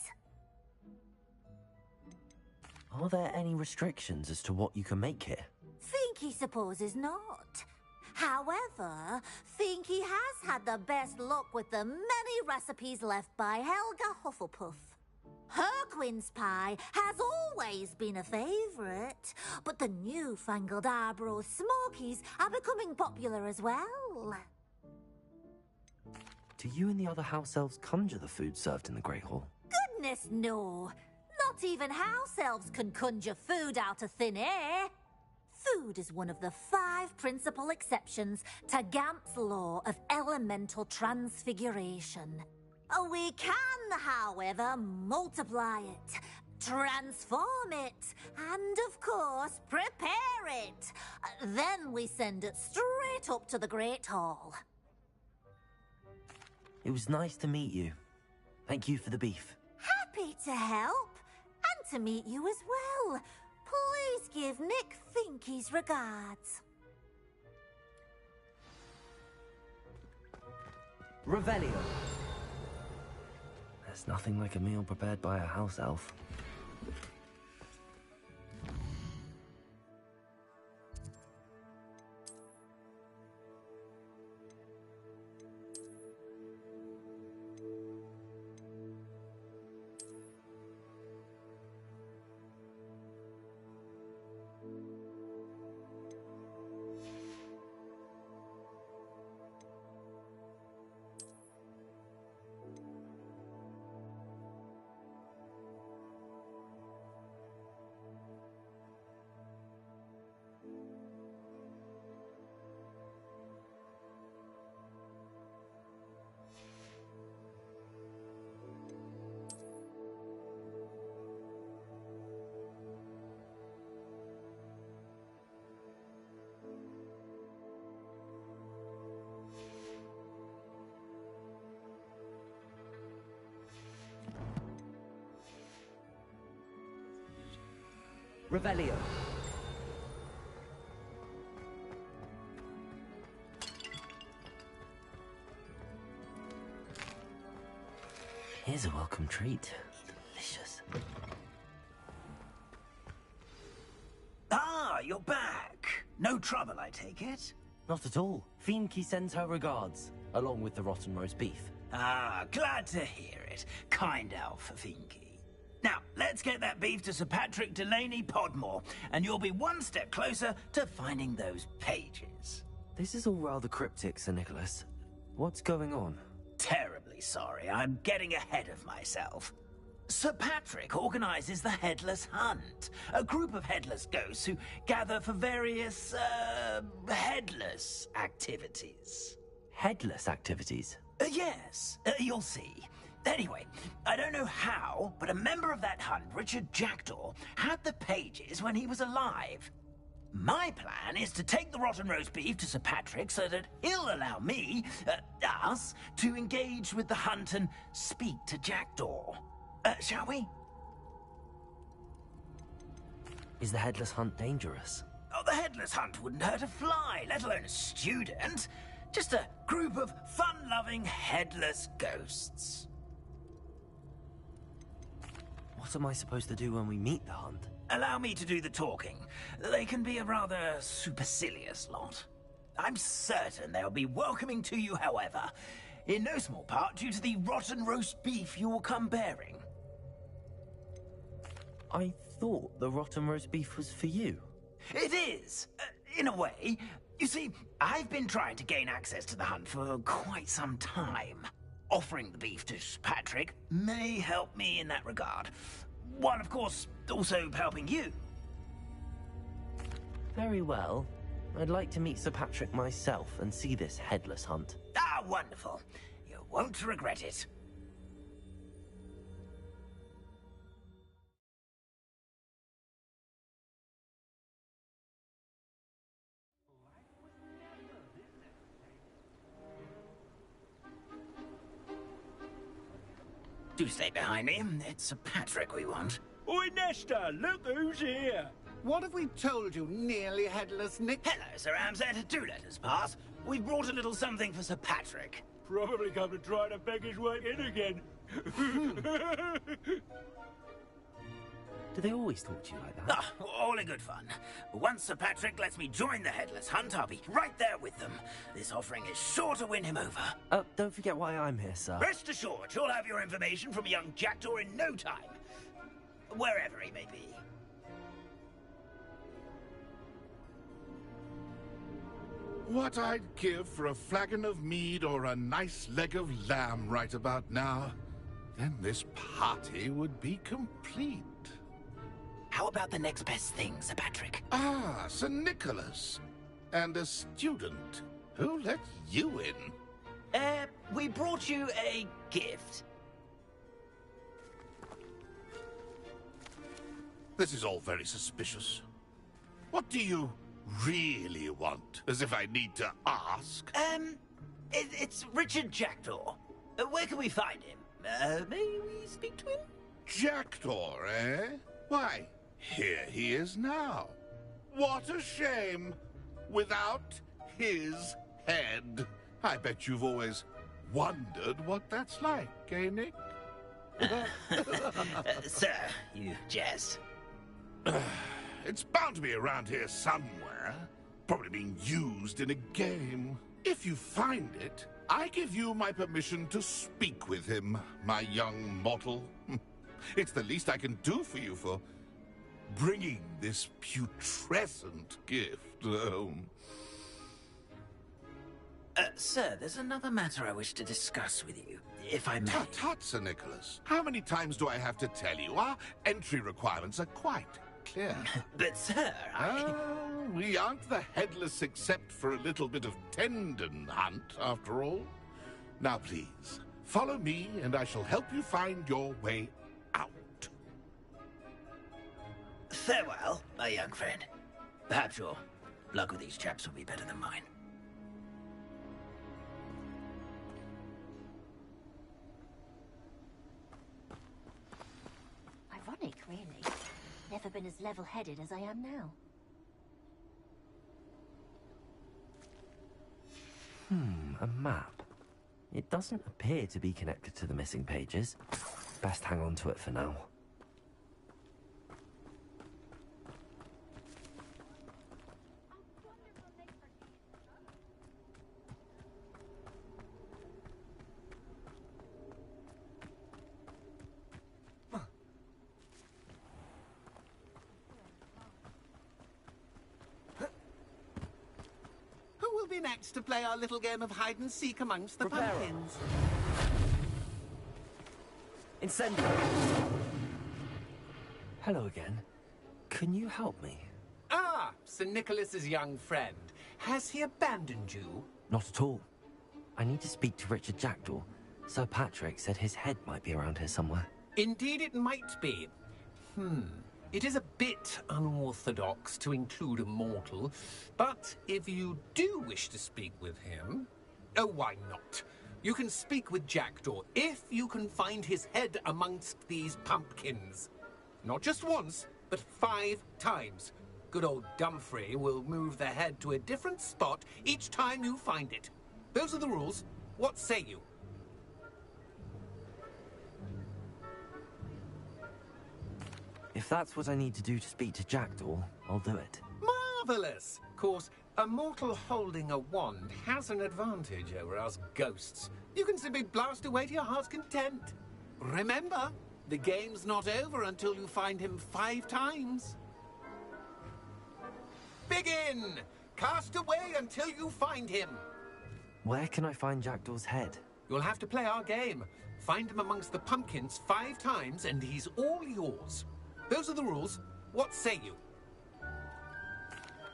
Are there any restrictions as to what you can make here? Finky supposes not. However, Finky has had the best luck with the many recipes left by Helga Hufflepuff. Her quince pie has always been a favourite, but the newfangled Arborough Smokies are becoming popular as well. Do you and the other house elves conjure the food served in the Great Hall? Goodness no! Not even house elves can conjure food out of thin air. Food is one of the 5 principal exceptions to Gamp's law of elemental transfiguration. We can, however, multiply it, transform it, and, of course, prepare it. Then we send it straight up to the Great Hall. It was nice to meet you. Thank you for the beef. Happy to help, and to meet you as well. Please give Nick Finky's regards. Revelio. There's It's nothing like a meal prepared by a house elf. Revelio. Here's a welcome treat. Delicious. Ah, you're back. No trouble, I take it? Not at all. Fienke sends her regards, along with the rotten roast beef. Ah, glad to hear it. Kind elf, Fienke. Now, let's get that beef to Sir Patrick Delaney Podmore, and you'll be one step closer to finding those pages. This is all rather cryptic, Sir Nicholas. What's going on? Terribly sorry, I'm getting ahead of myself. Sir Patrick organizes the Headless Hunt, a group of headless ghosts who gather for various, headless activities. Headless activities? Yes, you'll see. Anyway, I don't know how, but a member of that hunt, Richard Jackdaw, had the pages when he was alive. My plan is to take the rotten roast beef to Sir Patrick so that he'll allow me, us, to engage with the hunt and speak to Jackdaw. Shall we? Is the Headless Hunt dangerous? Oh, the Headless Hunt wouldn't hurt a fly, let alone a student. Just a group of fun-loving headless ghosts. What am I supposed to do when we meet the hunt? Allow me to do the talking. They can be a rather supercilious lot. I'm certain they'll be welcoming to you, however, in no small part due to the rotten roast beef you will come bearing. I thought the rotten roast beef was for you. It is, in a way. You see, I've been trying to gain access to the hunt for quite some time. Offering the beef to Patrick may help me in that regard. One, of course, also helping you. Very well. I'd like to meet Sir Patrick myself and see this Headless Hunt. Ah, wonderful. You won't regret it. Do stay behind me. It's Sir Patrick we want. Oi, Nesta, look who's here. What have we told you, nearly headless Nick? Hello, Sir Amzette. Do let us pass. We've brought a little something for Sir Patrick. Probably come to try to beg his way in again. Do they always talk to you like that? Ah, all in good fun. Once Sir Patrick lets me join the Headless Hunt, I'll be right there with them. This offering is sure to win him over. Don't forget why I'm here, sir. Rest assured, you'll have your information from a young Jackdaw in no time. Wherever he may be. What I'd give for a flagon of mead or a nice leg of lamb right about now. Then this party would be complete. How about the next best thing, Sir Patrick? Ah, Sir Nicholas. And a student. Who let you in? We brought you a gift. This is all very suspicious. What do you really want? As if I need to ask. It's Richard Jackdaw. Where can we find him? May we speak to him? Jackdaw, eh? Why, here he is now. What a shame. Without his head. I bet you've always wondered what that's like, eh, Nick? Sir, you jest. It's bound to be around here somewhere. Probably being used in a game. If you find it, I give you my permission to speak with him, my young mortal. It's the least I can do for you for bringing this putrescent gift home. Sir, there's another matter I wish to discuss with you, if I may. Tut, Sir Nicholas. How many times do I have to tell you? Our entry requirements are quite clear. But, sir, we aren't the headless except for a little bit of tendon hunt, after all. Now, please, follow me, and I shall help you find your way out. Farewell, my young friend. Perhaps your luck with these chaps will be better than mine. Ironic, really. Never been as level-headed as I am now. A map. It doesn't appear to be connected to the missing pages. Best hang on to it for now. Who will be next to play our little game of hide-and-seek amongst the Prepare. pumpkins? Incendio. Hello again. Can you help me? Ah, Sir Nicholas's young friend. Has he abandoned you? Not at all. I need to speak to Richard Jackdaw. Sir Patrick said his head might be around here somewhere. Indeed it might be. It is a bit unorthodox to include a mortal, but if you do wish to speak with him... Oh, why not? You can speak with Jackdaw if you can find his head amongst these pumpkins. Not just once, but 5 times. Good old Dumfrey will move the head to a different spot each time you find it. Those are the rules. What say you? If that's what I need to do to speak to Jackdaw, I'll do it. Marvellous! Of course, a mortal holding a wand has an advantage over us ghosts. You can simply blast away to your heart's content. Remember, the game's not over until you find him 5 times. Begin! Cast away until you find him. Where can I find Jackdaw's head? You'll have to play our game. Find him amongst the pumpkins 5 times and he's all yours. Those are the rules. What say you?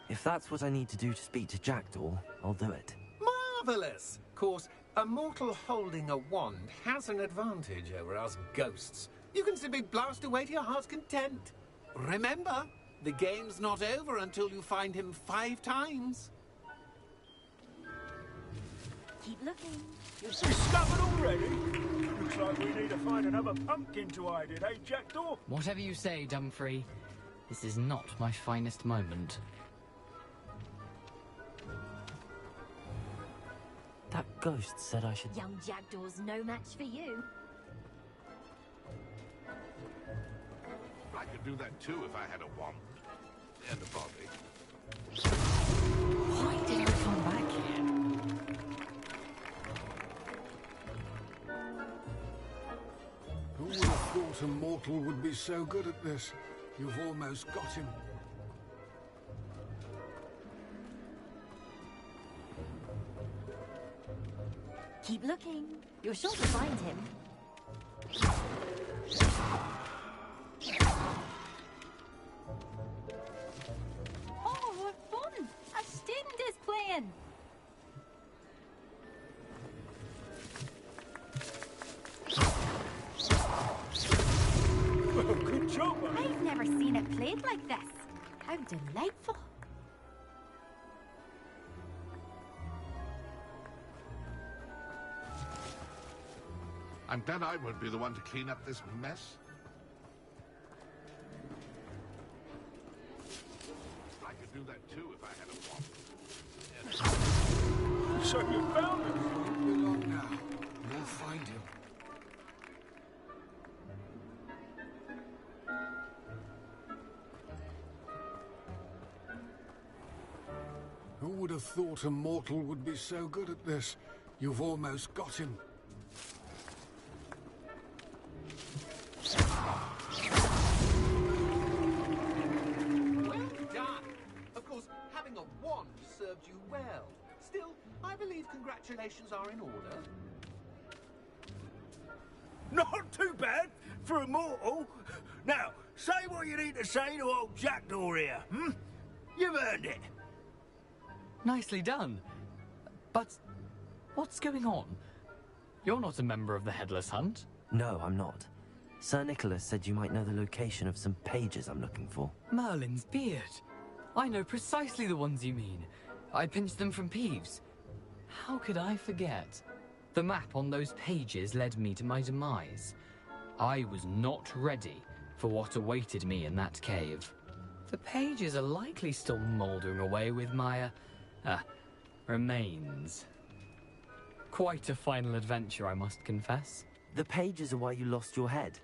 If that's what I need to do to speak to Jackdaw, I'll do it. Marvellous! Of course, a mortal holding a wand has an advantage over us ghosts. You can simply blast away to your heart's content. Remember, the game's not over until you find him 5 times. Keep looking. You've discovered already? Looks like we need to find another pumpkin to hide in, eh, Jackdaw? Whatever you say, Dumfrey. This is not my finest moment. That ghost said I should... Young Jackdaw's no match for you. I could do that too if I had a wand. And a body. Why did I come back here? Who would have thought a mortal would be so good at this? You've almost got him. Keep looking. You're sure to find him. Oh, what fun! A student is playing. Good job, I've never seen it played like this. How delightful. I'm glad I won't be the one to clean up this mess. I could do that too if I had a wand. So you found him? Won't be long now. We'll find him. thought a mortal would be so good at this. You've almost got him. Well done! Of course, having a wand served you well. Still, I believe congratulations are in order. Not too bad for a mortal. Now, say what you need to say to old Jackdaw here, hmm? You've earned it. Nicely done. But what's going on? You're not a member of the Headless Hunt. No, I'm not. Sir Nicholas said you might know the location of some pages I'm looking for. Merlin's beard. I know precisely the ones you mean. I pinched them from Peeves. How could I forget? The map on those pages led me to my demise. I was not ready for what awaited me in that cave. The pages are likely still mouldering away with my, remains. Quite a final adventure, I must confess. The pages are why you lost your head,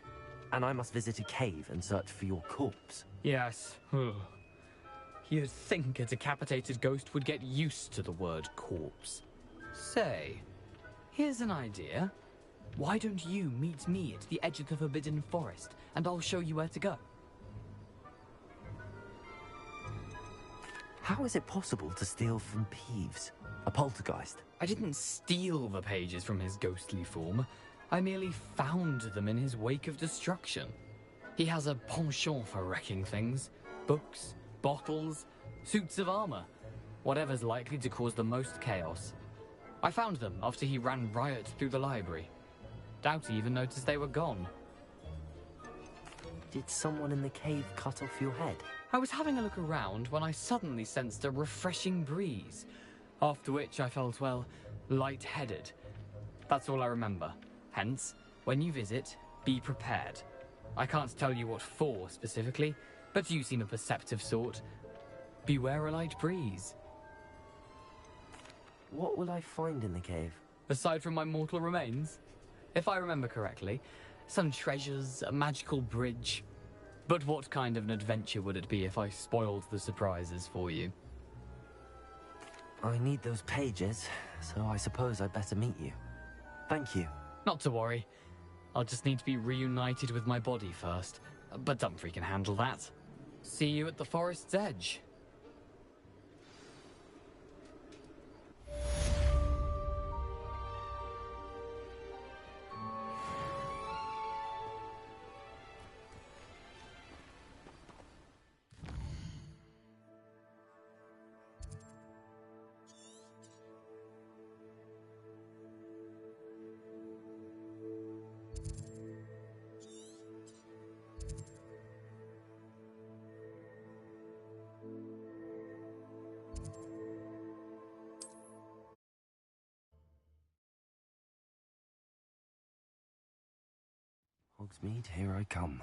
and I must visit a cave and search for your corpse. Yes. You'd think a decapitated ghost would get used to the word corpse. Say, here's an idea. Why don't you meet me at the edge of the Forbidden Forest, and I'll show you where to go? How is it possible to steal from Peeves? A poltergeist? I didn't steal the pages from his ghostly form. I merely found them in his wake of destruction. He has a penchant for wrecking things. Books, bottles, suits of armor. Whatever's likely to cause the most chaos. I found them after he ran riot through the library. Doubt he even noticed they were gone. Did someone in the cave cut off your head? I was having a look around when I suddenly sensed a refreshing breeze, after which I felt, well, lightheaded. That's all I remember. Hence, when you visit, be prepared. I can't tell you what for specifically, but you seem a perceptive sort. Beware a light breeze. What will I find in the cave? Aside from my mortal remains? If I remember correctly, some treasures, a magical bridge. But what kind of an adventure would it be if I spoiled the surprises for you? I need those pages, so I suppose I'd better meet you. Thank you. Not to worry. I'll just need to be reunited with my body first. But Dumfries can handle that. See you at the forest's edge. Hogsmeade, here I come.